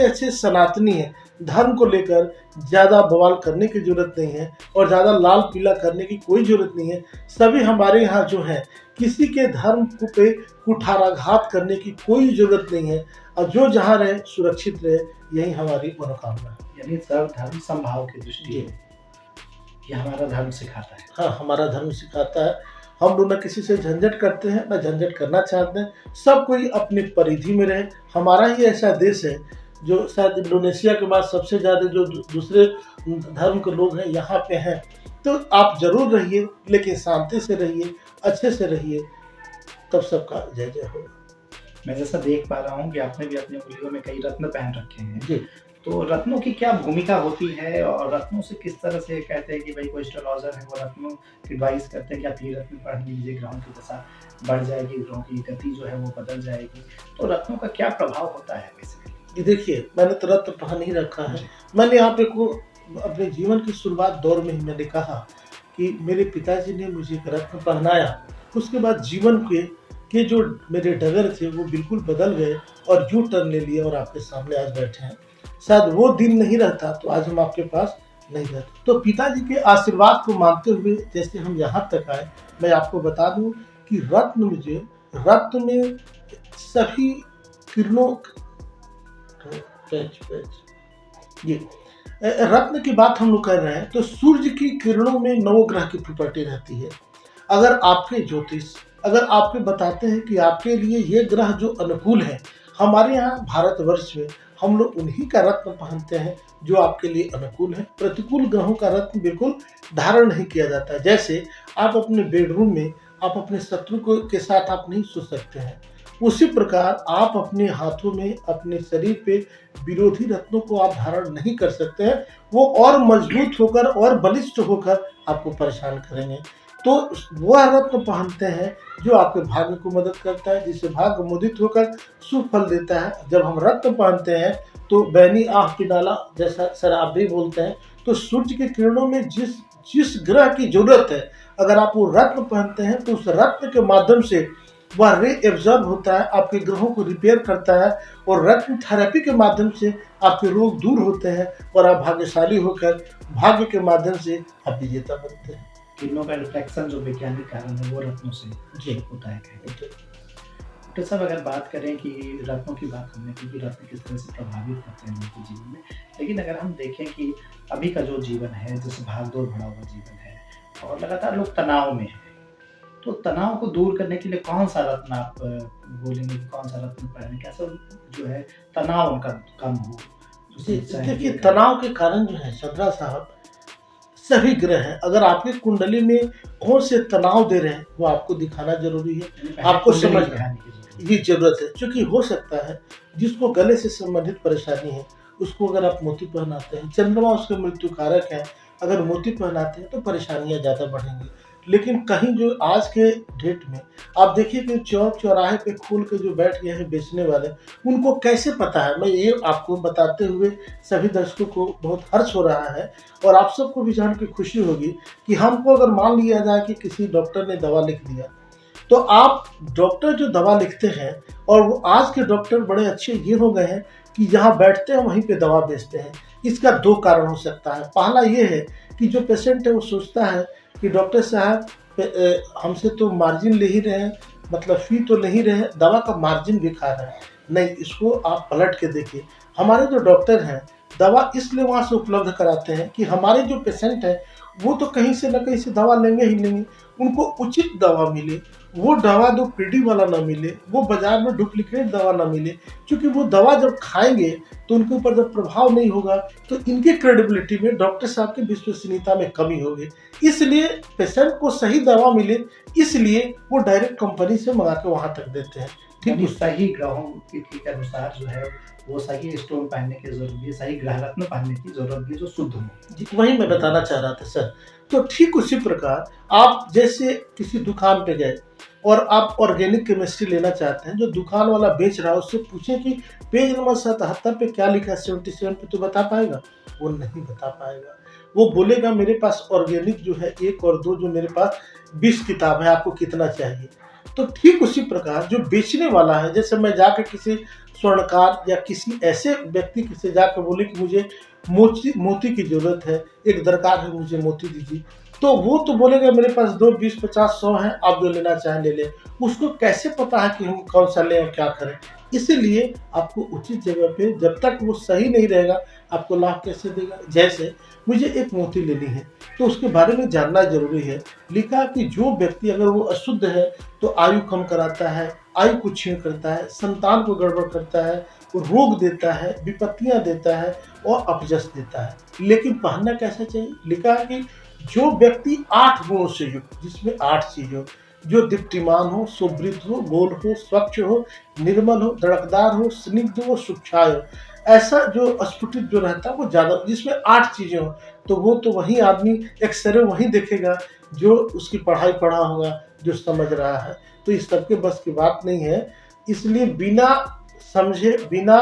अच्छे सनातनी है। धर्म को लेकर ज़्यादा बवाल करने की जरूरत नहीं है और ज़्यादा लाल पीला करने की कोई जरूरत नहीं है। सभी हमारे यहाँ जो है, किसी के धर्म पे कुठाराघात करने की कोई जरूरत नहीं है, और जो जहाँ रहे सुरक्षित रहे, यही हमारी मनोकामना है। यानी सर्वधर्म समभाव की दृष्टि जी। है, ये हमारा धर्म सिखाता है। हाँ, हमारा धर्म सिखाता है। हम लोग न किसी से झंझट करते हैं, न झंझट करना चाहते हैं। सब कोई अपनी परिधि में रहे। हमारा ही ऐसा देश है जो शायद इंडोनेशिया के बाद सबसे ज़्यादा जो दूसरे धर्म के लोग हैं यहाँ पे हैं। तो आप जरूर रहिए, लेकिन शांति से रहिए, अच्छे से रहिए, तब सबका जय जय हो। मैं जैसा देख पा रहा हूँ कि आपने भी अपनी उंगलियों में कई रत्न पहन रखे हैं, जी। तो रत्नों की क्या भूमिका होती है और रत्नों से किस तरह से कहते हैं कि भाई कोई एस्ट्रोलॉजर है वो रत्नों की एडवाइस करते हैं कि आप ये रत्न पढ़ लीजिए, ग्रहों की दशा बढ़ जाएगी, ग्रहों की गति जो है वो बदल जाएगी। तो रत्नों का क्या प्रभाव होता है बेसिकली? ये देखिए, मैंने तो रत्न पहन ही रखा है। जी। मैंने यहाँ पे को अपने जीवन की शुरुआत दौर में ही मैंने कहा कि मेरे पिताजी ने मुझे एक रत्न पहनाया। उसके बाद जीवन के जो मेरे डगर थे वो बिल्कुल बदल गए और यू टर्न ले लिया और आपके सामने आज बैठे हैं। शायद वो दिन नहीं रहता तो आज हम आपके पास नहीं रहते। तो पिताजी के आशीर्वाद को मानते हुए जैसे हम यहाँ तक आए, मैं आपको बता दूं कि रत्न में सभी किरणों ये रत्न की बात हम लोग कर रहे हैं, तो सूर्य की किरणों में नवग्रह की प्रॉपर्टी रहती है। अगर आपके ज्योतिष अगर आपके बताते हैं कि आपके लिए ये ग्रह जो अनुकूल है, हमारे यहाँ भारतवर्ष में हम लोग उन्हीं का रत्न पहनते हैं जो आपके लिए अनुकूल है। प्रतिकूल ग्रहों का रत्न बिल्कुल धारण नहीं किया जाता। जैसे आप अपने बेडरूम में आप अपने शत्रु को के साथ आप नहीं सो सकते हैं, उसी प्रकार आप अपने हाथों में अपने शरीर पे विरोधी रत्नों को आप धारण नहीं कर सकते हैं। वो और मजबूत होकर और बलिष्ठ होकर आपको परेशान करेंगे। तो वह रत्न पहनते हैं जो आपके भाग्य को मदद करता है, जिससे भाग्य मुदित होकर शुभ फल देता है। जब हम रत्न पहनते हैं तो बैनी आह की डाला जैसा शराब भी बोलते हैं। तो सूर्य की किरणों में जिस ग्रह की जरूरत है, अगर आप वो रत्न पहनते हैं तो उस रत्न के माध्यम से वह रे एब्जॉर्ब होता है, आपके ग्रहों को रिपेयर करता है और रत्न थेरेपी के माध्यम से आपके रोग दूर होते हैं और आप भाग्यशाली होकर भाग्य के माध्यम से आप विजेता बनते हैं। किरणों का रिफ्लेक्शन जो वैज्ञानिक कारण है वो रत्नों से जी होता है। डॉक्टर साहब, अगर बात करें कि रत्नों की बात हमने की कि रत्न किस तरह से प्रभावित करते हैं उनके जीवन में, लेकिन अगर हम देखें कि अभी का जो जीवन है, जैसे भागदौड़ भरा हुआ जीवन है और लगातार लोग तनाव में हैं, तो तनाव को दूर करने के लिए कौन सा रत्न आप बोलेंगे कि कौन सा रत्न पहने, कैसे जो है तनाव उनका कम हो? देखिए, तनाव के कारण जो है चंद्रा साहब सभी ग्रह हैं। अगर आपके कुंडली में कौन से तनाव दे रहे हैं वो आपको दिखाना जरूरी है, आपको समझना ये जरूरत है। क्योंकि हो सकता है जिसको गले से संबंधित परेशानी है उसको अगर आप मोती पहनाते हैं, चंद्रमा उसके मृत्यु कारक है, अगर मोती पहनाते हैं तो परेशानियां ज़्यादा बढ़ेंगी। लेकिन कहीं जो आज के डेट में आप देखिए कि चौक चौराहे पे खोल के जो बैठ गए हैं बेचने वाले, उनको कैसे पता है। मैं ये आपको बताते हुए सभी दर्शकों को बहुत हर्ष हो रहा है और आप सबको भी जान के खुशी होगी कि हमको अगर मान लिया जाए कि किसी डॉक्टर ने दवा लिख दिया, तो आप डॉक्टर जो दवा लिखते हैं, और वो आज के डॉक्टर बड़े अच्छे ये हो गए हैं कि जहाँ बैठते हैं वहीं पे दवा बेचते हैं। इसका दो कारण हो सकता है। पहला ये है कि जो पेशेंट है वो सोचता है कि डॉक्टर साहब हमसे तो मार्जिन ले ही रहे हैं, मतलब फी तो ले ही रहे हैं, दवा का मार्जिन भी खा रहे हैं। नहीं, इसको आप पलट के देखिए। हमारे जो डॉक्टर हैं दवा इसलिए वहाँ से उपलब्ध कराते हैं कि हमारे जो पेशेंट हैं वो तो कहीं से न कहीं से दवा लेंगे ही लेंगे, उनको उचित दवा मिले, वो दवा जो पीडी वाला ना मिले, वो बाजार में डुप्लीकेट दवा ना मिले। क्योंकि वो दवा जब खाएंगे तो उनके ऊपर जब प्रभाव नहीं होगा तो इनकी क्रेडिबिलिटी में, डॉक्टर साहब की विश्वसनीयता में कमी होगी। इसलिए पेशेंट को सही दवा मिले, इसलिए वो डायरेक्ट कंपनी से मंगा के वहाँ तक देते हैं। ठीक यानी उस सही ग्रहों के अनुसार जो है वो सही स्टोन पहनने की ज़रूरत भी है, सही ग्रह रत्न पहनने की ज़रूरत भी है जो शुद्ध हो। जी, वही मैं बताना चाह रहा था सर। तो ठीक उसी प्रकार आप जैसे किसी दुकान पे गए और आप ऑर्गेनिक केमिस्ट्री लेना चाहते हैं, जो दुकान वाला बेच रहा है उससे पूछें कि पेज नंबर 77 पे क्या लिखा है, 77 पे, तो बता पाएगा? वो नहीं बता पाएगा। वो बोलेगा मेरे पास ऑर्गेनिक जो है 1 और 2, जो मेरे पास 20 किताब है, आपको कितना चाहिए? तो ठीक उसी प्रकार जो बेचने वाला है, जैसे मैं जाके किसी स्वर्णकार या किसी ऐसे व्यक्ति से जाकर बोले कि मुझे मोती की ज़रूरत है, एक दरकार है, मुझे मोती दीजिए, तो वो तो बोलेगा मेरे पास दो, 20, 50, 100 हैं, आप जो लेना चाहें ले लें। उसको कैसे पता है कि हम कौन सा लें और क्या करें? इसीलिए आपको उचित जगह पे, जब तक वो सही नहीं रहेगा, आपको लाभ कैसे देगा? जैसे मुझे एक मोती लेनी है, तो उसके बारे में जानना ज़रूरी है। लिखा कि जो व्यक्ति अगर वो अशुद्ध है तो आयु कम कराता है, आयु को क्षीण करता है, संतान को गड़बड़ करता है, रोग देता है, विपत्तियाँ देता है और अपजस देता है। लेकिन पहनना कैसा चाहिए? लिखा है कि जो व्यक्ति 8 गुणों से युक्त, जिसमें 8 चीज़ हो, जो दीप्तिमान हो, सुवृत हो, गोल हो, स्वच्छ हो, निर्मल हो, दड़कदार हो, स्निग्ध हो, सुक्षाय हो, ऐसा जो स्फुटित जो रहता है वो ज़्यादा, जिसमें 8 चीज़ें हो, तो वो तो वही आदमी एक्सरे वही देखेगा जो उसकी पढ़ाई पढ़ा होगा, जो समझ रहा है। तो इस सबके बस की बात नहीं है। इसलिए बिना समझे, बिना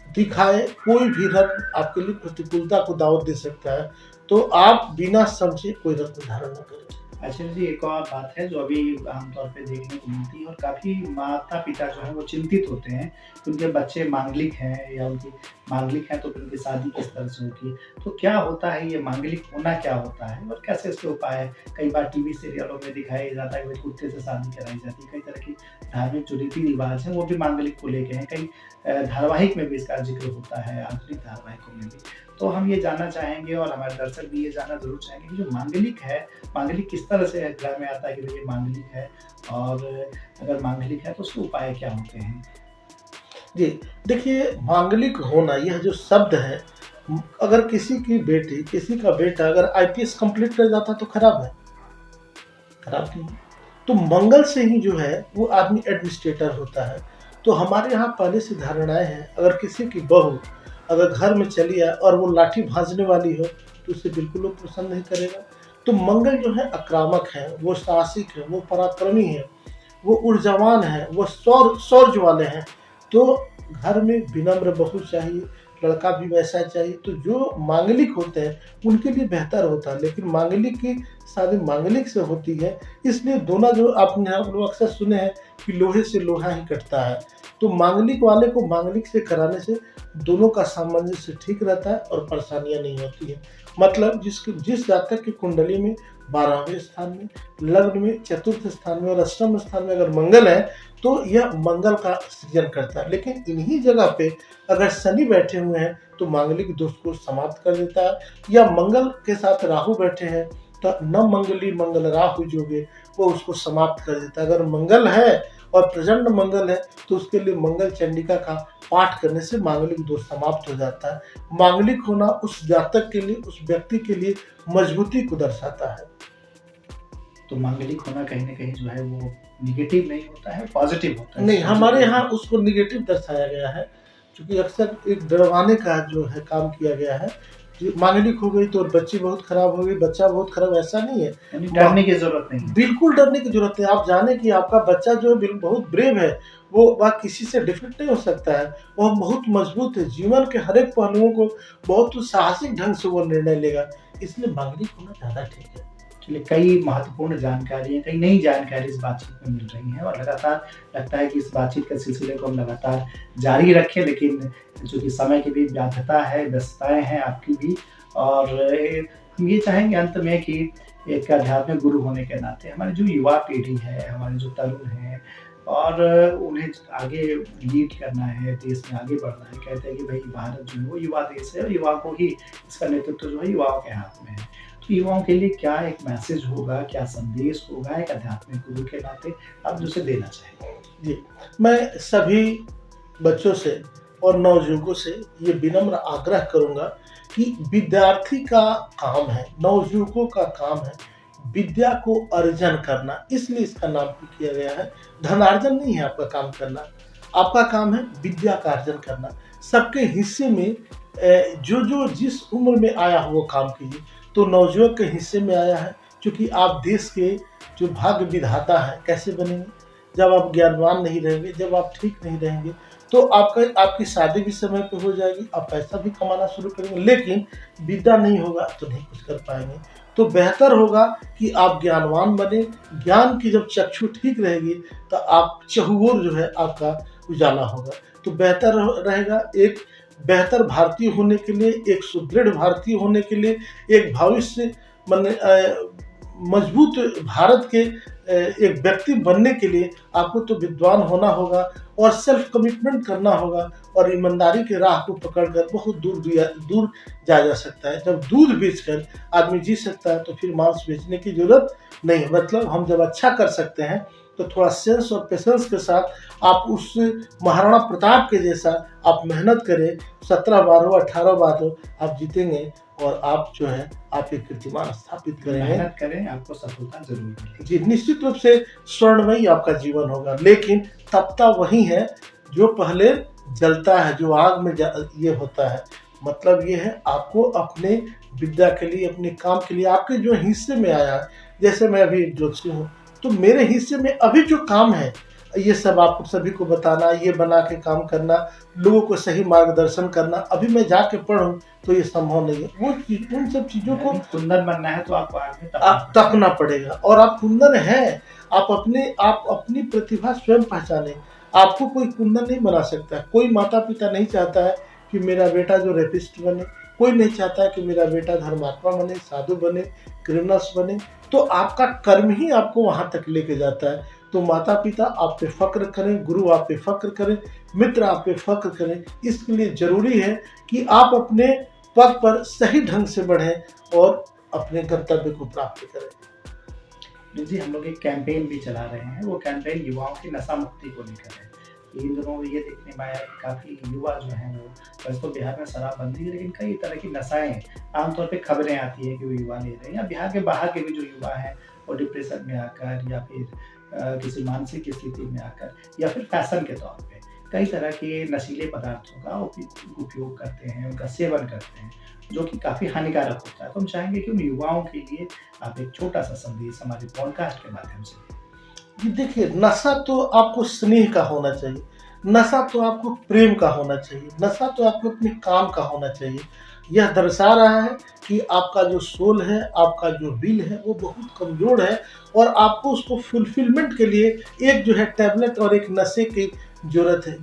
दिखाए कोई भी रत्न आपके लिए प्रतिकूलता को दावत दे सकता है। तो आप बिना समझे कोई रत्न धारण न करें। अच्छा जी, एक और बात है जो अभी आमतौर पे देखने को मिलती है और काफ़ी माता-पिता जो हैं वो चिंतित होते हैं कि उनके बच्चे मांगलिक हैं या उनकी मांगलिक हैं तो फिर उनकी शादी किस तरह से होगी। तो क्या होता है ये मांगलिक होना क्या होता है और कैसे इसके उपाय हैं? कई बार टीवी सीरियलों में दिखाया जाता है कि भाई कुत्ते से शादी कराई जाती है। कई तरह की धार्मिक जो रीति-रिवाज हैं वो भी मांगलिक को लेके हैं। कई धारावाहिक में भी इसका ज़िक्र होता है, आधुनिक धारावाहिकों में भी। तो हम ये जानना चाहेंगे और हमारे दर्शक भी ये जानना ज़रूर चाहेंगे कि जो मांगलिक है, मांगलिक किस तरह से ग्रह में आता है कि भई ये मांगलिक है और अगर मांगलिक है तो उसके उपाय क्या होते हैं? जी, देखिए मांगलिक होना यह जो शब्द है, अगर किसी की बेटी, किसी का बेटा अगर आईपीएस कंप्लीट कर जाता तो खराब है? खराब नहीं है। तो मंगल से ही जो है वो आदमी एडमिनिस्ट्रेटर होता है। तो हमारे यहाँ पहले से धारणाएँ हैं, अगर किसी की बहू अगर घर में चली आए और वो लाठी भाँजने वाली हो, तो उसे बिल्कुल वो पसंद नहीं करेगा। तो मंगल जो है आक्रामक है, वो साहसिक है, वो पराक्रमी है, वो ऊर्जावान है, वो शौर्य वाले हैं। तो घर में विनम्र बहू चाहिए, लड़का भी वैसा चाहिए। तो जो मांगलिक होते हैं उनके लिए बेहतर होता है, लेकिन मांगलिक की शादी मांगलिक से होती है, इसलिए दोनों जो आपने आप लोग अक्सर सुने हैं कि लोहे से लोहा ही कटता है। तो मांगलिक वाले को मांगलिक से कराने से दोनों का सामंजस्य ठीक रहता है और परेशानियाँ नहीं होती हैं। मतलब जिस जातक की कुंडली में 12वें स्थान में, लग्न में, चतुर्थ स्थान में और अष्टम स्थान में अगर मंगल है, तो यह मंगल का सृजन करता है। लेकिन इन्हीं जगह पे अगर शनि बैठे हुए हैं तो मांगलिक दोष को समाप्त कर देता है, या मंगल के साथ राहु बैठे हैं तो न मंगली मंगल राहु जोगे, वो उसको समाप्त कर देता है। अगर मंगल है और प्रचंड मंगल है तो उसके लिए मंगल चंडिका का पाठ करने से मांगलिक दोष समाप्त हो जाता है। मांगलिक होना उस जातक के लिए, उस व्यक्ति के लिए मजबूती को दर्शाता है। तो मांगलिक होना कहीं न कहीं जो है वो नेगेटिव नहीं होता है, पॉज़िटिव होता है। नहीं, हमारे यहाँ उसको नेगेटिव दर्शाया गया है, क्योंकि अक्सर एक डरवाने का जो है काम किया गया है कि मांगलिक हो गई तो बच्ची बहुत खराब हो गई, बच्चा बहुत खराब, ऐसा नहीं है। यानी डरने की ज़रूरत नहीं है। बिल्कुल डरने की ज़रूरत है। आप जाने कि आपका बच्चा जो है बहुत ब्रेव है, वह किसी से डिफीट नहीं हो सकता है, वह बहुत मजबूत है, जीवन के हर एक पहलुओं को बहुत साहसिक ढंग से वो निर्णय लेगा, इसलिए मांगलिक होना ज़्यादा ठीक है। चलिए, कई महत्वपूर्ण जानकारियाँ, कई नई जानकारी इस बातचीत में मिल रही हैं और लगातार लगता है कि इस बातचीत के सिलसिले को हम लगातार जारी रखें, लेकिन चूँकि समय की भी व्याध्यता है, व्यस्तताएँ हैं आपकी भी, और हम ये चाहेंगे अंत में कि एक आध्यात्मिक गुरु होने के नाते हमारी जो युवा पीढ़ी है, हमारे जो तरुण हैं और उन्हें आगे लीड करना है, देश में आगे बढ़ना है। कहते हैं कि भई भारत जो है वो युवा देश है और युवा को ही इसका नेतृत्व जो है युवाओं के हाथ में है। तो युवाओं के लिए क्या एक मैसेज होगा, क्या संदेश होगा एक आध्यात्मिक गुरु के नाते आप जो उसे देना चाहेंगे? जी, मैं सभी बच्चों से और नवयुवकों से ये विनम्र आग्रह करूंगा कि विद्यार्थी का काम है, नवयुवकों का काम है विद्या को अर्जन करना, इसलिए इसका नाम भी किया गया है। धनार्जन नहीं है आपका काम करना, आपका काम है विद्या का अर्जन करना। सबके हिस्से में जो जो जिस उम्र में आया हो वो काम कीजिए। तो नवयुवक के हिस्से में आया है, क्योंकि आप देश के जो भाग्य विधाता हैं कैसे बनेंगे, जब आप ज्ञानवान नहीं रहेंगे, जब आप ठीक नहीं रहेंगे, तो आपकी शादी भी समय पे हो जाएगी, आप पैसा भी कमाना शुरू करेंगे, लेकिन विद्या नहीं होगा तो नहीं कुछ कर पाएंगे। तो बेहतर होगा कि आप ज्ञानवान बने। ज्ञान की जब चक्षु ठीक रहेगी तो आप चहुओर जो है आपका उजाला होगा। तो बेहतर रहेगा एक बेहतर भारतीय होने के लिए, एक सुदृढ़ भारतीय होने के लिए, एक भविष्य मजबूत भारत के एक व्यक्ति बनने के लिए आपको तो विद्वान होना होगा और सेल्फ कमिटमेंट करना होगा और ईमानदारी के राह को पकड़कर बहुत दूर जाया जा सकता है। जब दूध बेचकर आदमी जी सकता है तो फिर मांस बेचने की जरूरत नहीं है। मतलब हम जब अच्छा कर सकते हैं तो थोड़ा सेंस और पेशेंस के साथ आप उस महाराणा प्रताप के जैसा आप मेहनत करें, 17 बार हो 18 बार हो आप जीतेंगे और आप जो है आप एक कीर्तिमान स्थापित करेंगे। मेहनत करें, आपको सफलता जरूर मिलेगी। जी, निश्चित रूप से स्वर्णमयी आपका जीवन होगा, लेकिन तपता वही है जो पहले जलता है, जो आग में ये होता है। मतलब ये है आपको अपने विद्या के लिए, अपने काम के लिए, आपके जो हिस्से में आया है। जैसे मैं अभी ज्योतिषी हूँ तो मेरे हिस्से में अभी जो काम है ये सब आपको सभी को बताना, ये बना के काम करना, लोगों को सही मार्गदर्शन करना। अभी मैं जाके पढ़ूं तो ये संभव नहीं है। वो उन सब चीजों को कुंदन बनना है तो आपको आग में तपना पड़ेगा और आप कुंदन हैं। आप अपनी प्रतिभा स्वयं पहचाने। आपको कोई कुंदन नहीं बना सकता। कोई माता पिता नहीं चाहता है कि मेरा बेटा जो रेपिस्ट बने, कोई नहीं चाहता है कि मेरा बेटा धर्मात्मा बने, साधु बने, क्रिमिनल्स बने। तो आपका कर्म ही आपको वहां तक लेके जाता है। तो माता पिता आप पे फक्र करें, गुरु आप पे फक्र करें, मित्र आप पे फक्र करें। इसके लिए जरूरी है कि आप अपने पद पर सही ढंग से बढ़ें और अपने गंतव्य को प्राप्त करें। जी, हम लोग एक कैंपेन भी चला रहे हैं। वो कैंपेन युवाओं की नशा मुक्ति को लेकर है। इन दिनों ये देखने में आया कि काफ़ी युवा जो हैं वो, वैसे तो बिहार में शराबबंदी है, लेकिन कई तरह की नशाएं आमतौर पे खबरें आती है कि वो युवा ले रहे हैं, या बिहार के बाहर के भी जो युवा हैं वो डिप्रेशन में आकर या फिर किसी मानसिक स्थिति में आकर या फिर फैशन के तौर पे कई तरह के नशीले पदार्थों का उपयोग करते हैं, उनका सेवन करते हैं, जो कि काफ़ी हानिकारक होता है। तो हम चाहेंगे कि उन युवाओं के लिए आप एक छोटा सा संदेश हमारे पॉडकास्ट के माध्यम से दें। जी देखिए, नशा तो आपको स्नेह का होना चाहिए, नशा तो आपको प्रेम का होना चाहिए, नशा तो आपको अपने काम का होना चाहिए। यह दर्शा रहा है कि आपका जो सोल है, आपका जो विल है वो बहुत कमज़ोर है और आपको उसको फुलफिलमेंट के लिए एक जो है टैबलेट और एक नशे की ज़रूरत है,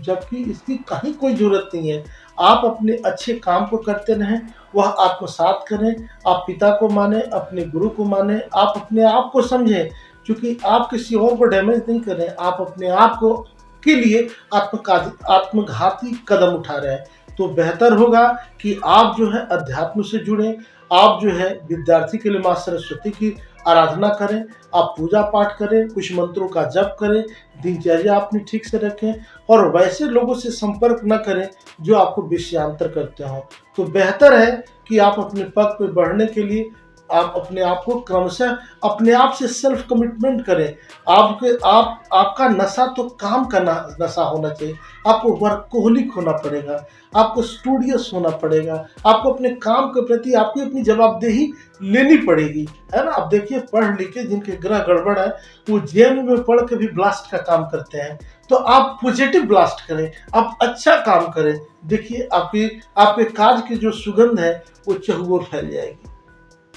जबकि इसकी कहीं कोई ज़रूरत नहीं है। आप अपने अच्छे काम को करते रहें, वह आत्मसात करें, आप पिता को माने, अपने गुरु को माने, आप अपने आप को समझें, क्योंकि आप किसी और को डैमेज नहीं कर रहे हैं, आप अपने आप को के लिए आत्मघाती कदम उठा रहे हैं। तो बेहतर होगा कि आप जो है अध्यात्म से जुड़ें, आप जो है विद्यार्थी के लिए माँ सरस्वती की आराधना करें, आप पूजा पाठ करें, कुछ मंत्रों का जप करें, दिनचर्या अपनी ठीक से रखें और वैसे लोगों से संपर्क न करें जो आपको विषयांतर करते हों। तो बेहतर है कि आप अपने पद पर बढ़ने के लिए आप अपने आप को क्रमशः अपने आप से सेल्फ कमिटमेंट करें। आपका नशा तो काम का नशा होना चाहिए। आपको वर्कोहलिक होना पड़ेगा, आपको स्टूडियस होना पड़ेगा, आपको अपने काम के प्रति आपकी अपनी जवाबदेही लेनी पड़ेगी, है ना। अब देखिए, पढ़ लिख के जिनके ग्रह गड़बड़ है वो जेल में पढ़ के भी ब्लास्ट का काम करते हैं। तो आप पॉजिटिव ब्लास्ट करें, आप अच्छा काम करें। देखिए, आपके कार्य की जो सुगंध है वो चहुओर फैल जाएगी।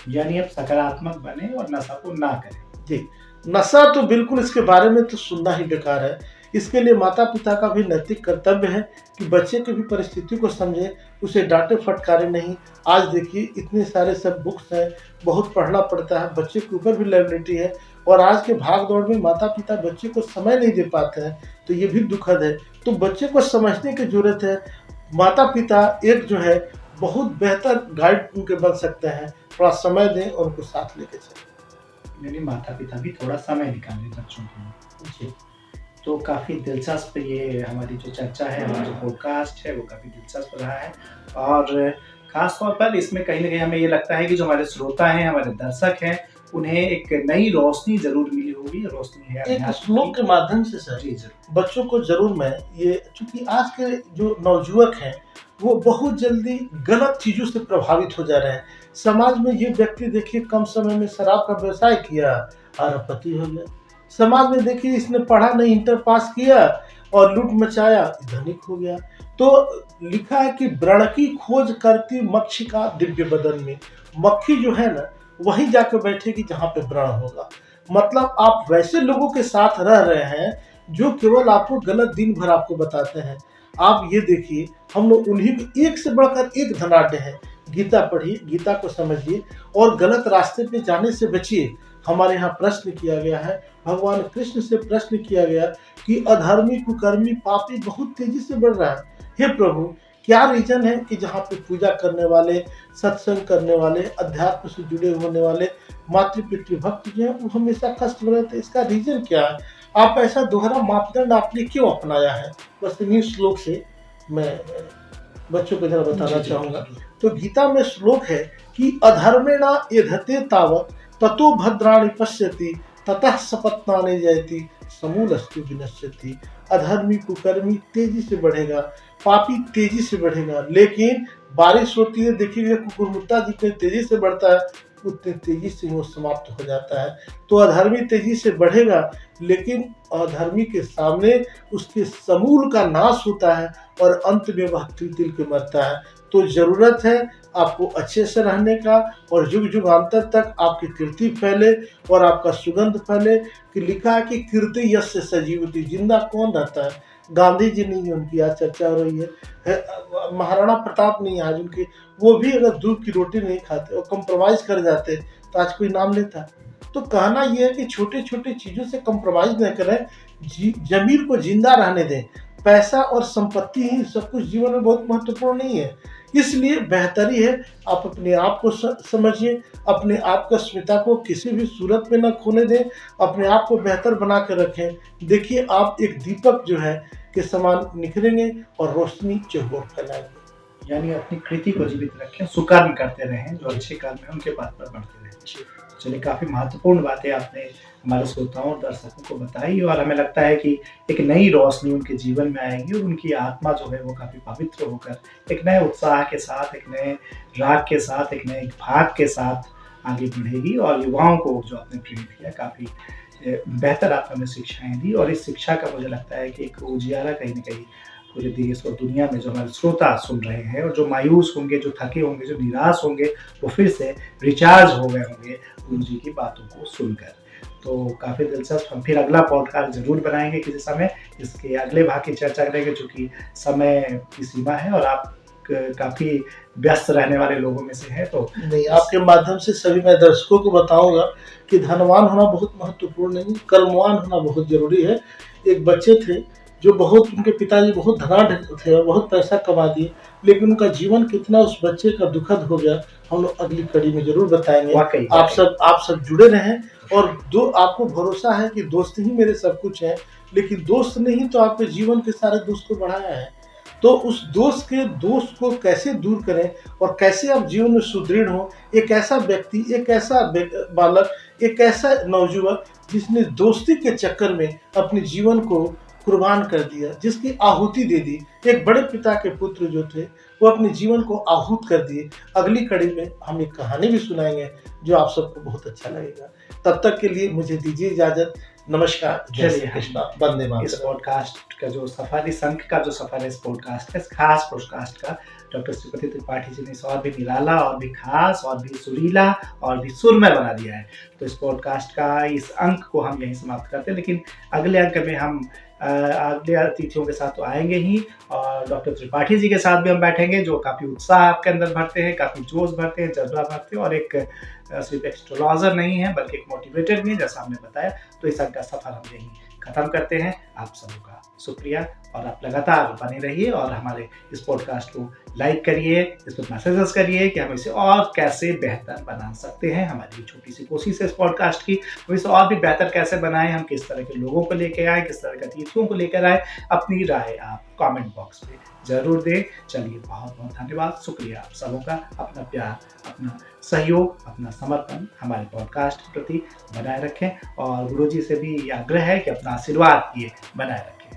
यानी आप सकारात्मक बने और नशा को ना करें। जी, नशा तो बिल्कुल इसके बारे में तो सुनना ही बेकार है। इसके लिए माता पिता का भी नैतिक कर्तव्य है कि बच्चे की भी परिस्थिति को समझें, उसे डांटे फटकारे नहीं। आज देखिए, इतने सारे सब बुक्स हैं, बहुत पढ़ना पड़ता है, बच्चे के ऊपर भी लायबिलिटी है और आज के भाग दौड़ में माता पिता बच्चे को समय नहीं दे पाते हैं, तो ये भी दुखद है। तो बच्चे को समझने की जरूरत है। माता पिता एक जो है बहुत बेहतर गाइड उनके बन सकते हैं। थोड़ा समय दें और उनको साथ लेके चलें। यानी माता पिता भी थोड़ा समय निकालें बच्चों के लिए। जी। तो काफ़ी दिलचस्प ये हमारी जो चर्चा है, हमारा जो पॉडकास्ट है, वो काफ़ी दिलचस्प रहा है और ख़ास तौर पर इसमें कहीं न कहीं हमें ये लगता है कि जो हमारे श्रोता हैं, हमारे दर्शक हैं, उन्हें एक नई रोशनी ज़रूर मिली होगी। रोशनी है एक अध्यात्म श्लोक की। के माध्यम से सर जी, ज़रूर। बच्चों को ज़रूर मैं ये, चूँकि आज के जो नवयुवक हैं, वो बहुत जल्दी गलत चीज़ों से प्रभावित हो जा रहे हैं। समाज में ये व्यक्ति देखिए कम समय में शराब का व्यवसाय किया, अरबपति हो गया। समाज में देखिए इसने पढ़ा नहीं, इंटर पास किया और लूट मचाया, धनिक हो गया। तो लिखा है कि व्रण की खोज करती मक्षी का दिव्य बदन में। मक्खी जो है ना, वहीं जाकर बैठेगी जहाँ पे व्रण होगा। मतलब आप वैसे लोगों के साथ रह रहे हैं जो केवल आपको गलत दिन भर आपको बताते हैं। आप ये देखिए, हम लोग उन्हीं में एक से बढ़कर एक धनाढ्य हैं। गीता पढ़िए, गीता को समझिए और गलत रास्ते पे जाने से बचिए। हमारे यहाँ प्रश्न किया गया है, भगवान कृष्ण से प्रश्न किया गया कि अधर्मी, कुकर्मी, पापी बहुत तेजी से बढ़ रहा है। हे प्रभु, क्या रीजन है कि जहाँ पे पूजा करने वाले, सत्संग करने वाले, अध्यात्म से जुड़े होने वाले मातृ पितृ भक्त जो है वो हमेशा कष्ट में रहते हैं? इसका रीजन क्या है? आप ऐसा दोहरा मापदंड आपने क्यों अपनाया है? बस इन्हीं श्लोक से मैं बच्चों को जरा बताना चाहूंगा। तो गीता में श्लोक है कि अधर्मेणा एधते तावत ततो भद्राणि पश्यति ततः सपत्नानि जयति समूलस्तु विनश्यति। अधर्मी, कुकर्मी तेजी से बढ़ेगा, पापी तेजी से बढ़ेगा, लेकिन बारिश होती है, देखिए कुकुरमुत्ता जितने तेजी से बढ़ता है उतने तेजी से वो समाप्त हो जाता है। तो अधर्मी तेजी से बढ़ेगा, लेकिन अधर्मी के सामने उसके समूल का नाश होता है और अंत में वह तिल के मरता है। तो जरूरत है आपको अच्छे से रहने का और युग युगांतर तक आपकी कीर्ति फैले और आपका सुगंध फैले। कि लिखा है कि कीर्ति यस्य सजीवति, जिंदा कौन रहता है? गांधी जी नहीं है, उनकी आज चर्चा हो रही है, महाराणा प्रताप नहीं आज उनके, वो भी अगर दूध की रोटी नहीं खाते और कंप्रोमाइज कर जाते तो आज कोई नाम लेता। तो कहना यह है कि छोटे छोटे चीज़ों से कंप्रोमाइज न करें, जमीर को जिंदा रहने दें। पैसा और संपत्ति ही सब कुछ जीवन में बहुत महत्वपूर्ण नहीं है। इसलिए बेहतरी है आप अपने आप को समझिए, अपने आप का अस्मिता को किसी भी सूरत में न खोने दें, अपने आप को बेहतर बना कर रखें। देखिए आप एक दीपक जो है के समान निखरेंगे और रोशनी चहुओर फैलाएंगे। यानी अपनी कृति को जीवित रखें, सुकर्म करते रहें, जो अच्छे कर्म हैं उनके बात पर बढ़ते रहें। चलिए, काफ़ी महत्वपूर्ण बातें आपने हमारे श्रोताओं और दर्शकों को बताई और हमें लगता है कि एक नई रोशनी उनके जीवन में आएगी और उनकी आत्मा जो है वो काफ़ी पवित्र होकर एक नए उत्साह के साथ, एक नए राग के साथ, एक नए भाग के साथ आगे बढ़ेगी और युवाओं को जो आपने प्रेरित किया, काफ़ी बेहतर आपने हमें शिक्षाएँ दी और इस शिक्षा का मुझे लगता है कि एक उजियारा कहीं न कहीं पूरे देश और दुनिया में जो हमारे श्रोता सुन रहे हैं और जो मायूस होंगे, जो थके होंगे, जो निराश होंगे, वो फिर से रिचार्ज हो गए होंगे गुरु जी की बातों को सुनकर। तो काफ़ी दिलचस्प, हम फिर अगला पॉडकास्ट ज़रूर बनाएँगे किसी समय, इसके अगले भाग की चर्चा करेंगे, चूँकि समय की सीमा है और आप काफ़ी व्यस्त रहने वाले लोगों में से हैं। तो नहीं, आपके माध्यम से सभी मैं दर्शकों को बताऊंगा कि धनवान होना बहुत महत्वपूर्ण नहीं, कर्मवान होना बहुत जरूरी है। एक बच्चे थे जो बहुत, उनके पिताजी बहुत धनाढ़ थे और बहुत पैसा कमा दिए, लेकिन उनका जीवन कितना उस बच्चे का दुखद हो गया, हम लोग अगली कड़ी में जरूर बताएंगे। वाकई आप सब जुड़े रहें और आपको भरोसा है कि दोस्त ही मेरे सब कुछ है, लेकिन दोस्त नहीं तो आपके जीवन के सारे दोस्त को बढ़ाया है। तो उस दोस्त को कैसे दूर करें और कैसे आप जीवन में सुदृढ़ हो। एक ऐसा व्यक्ति, एक ऐसा बालक, एक ऐसा नौजुवक जिसने दोस्ती के चक्कर में अपने जीवन को कुर्बान कर दिया, जिसकी आहुति दे दी। एक बड़े पिता के पुत्र जो थे वो अपने जीवन को आहूत कर दिए। अगली कड़ी में हम एक कहानी भी सुनाएंगे जो आप सबको बहुत अच्छा लगेगा। तब तक के लिए मुझे दीजिए इजाजत। नमस्कार, जय श्री कृष्णा, वंदे इस मातरम। पॉडकास्ट का जो सफर, इस अंक का जो सफर है, इस पॉडकास्ट का, इस खास पॉडकास्ट का डॉक्टर श्रीपति त्रिपाठी जी ने इसे और भी निराला और भी खास और भी सुरीला और भी सुरमय बना दिया है। तो इस पॉडकास्ट का इस अंक को हम यहीं समाप्त करते हैं, लेकिन अगले अंक में हम अगले अतिथियों के साथ तो आएंगे ही और डॉक्टर त्रिपाठी जी के साथ भी हम बैठेंगे, जो काफ़ी उत्साह आपके अंदर भरते हैं, काफ़ी जोश भरते हैं, जज्बा भरते हैं और एक सिर्फ एस्ट्रोलॉजर नहीं है बल्कि एक मोटिवेटर भी है, जैसा हमने बताया। तो इस अंक का सफर हम यहीं खत्म करते हैं। आप सबका शुक्रिया और आप लगातार बने रहिए और हमारे इस पॉडकास्ट को लाइक करिए, इस पर मैसेजेस करिए कि हम इसे और कैसे बेहतर बना सकते हैं। हमारी छोटी सी कोशिश है इस पॉडकास्ट की, हम इसे और भी बेहतर कैसे बनाएं, हम किस तरह के लोगों को लेकर आए, किस तरह के अतिथियों को लेकर आए। अपनी राय आप कमेंट बॉक्स में जरूर दें। चलिए, बहुत बहुत धन्यवाद, शुक्रिया आप सबों का। अपना प्यार, अपना सहयोग, अपना समर्पण हमारे पॉडकास्ट के प्रति बनाए रखें और गुरुजी से भी आग्रह है कि अपना आशीर्वाद ये बनाए रखें।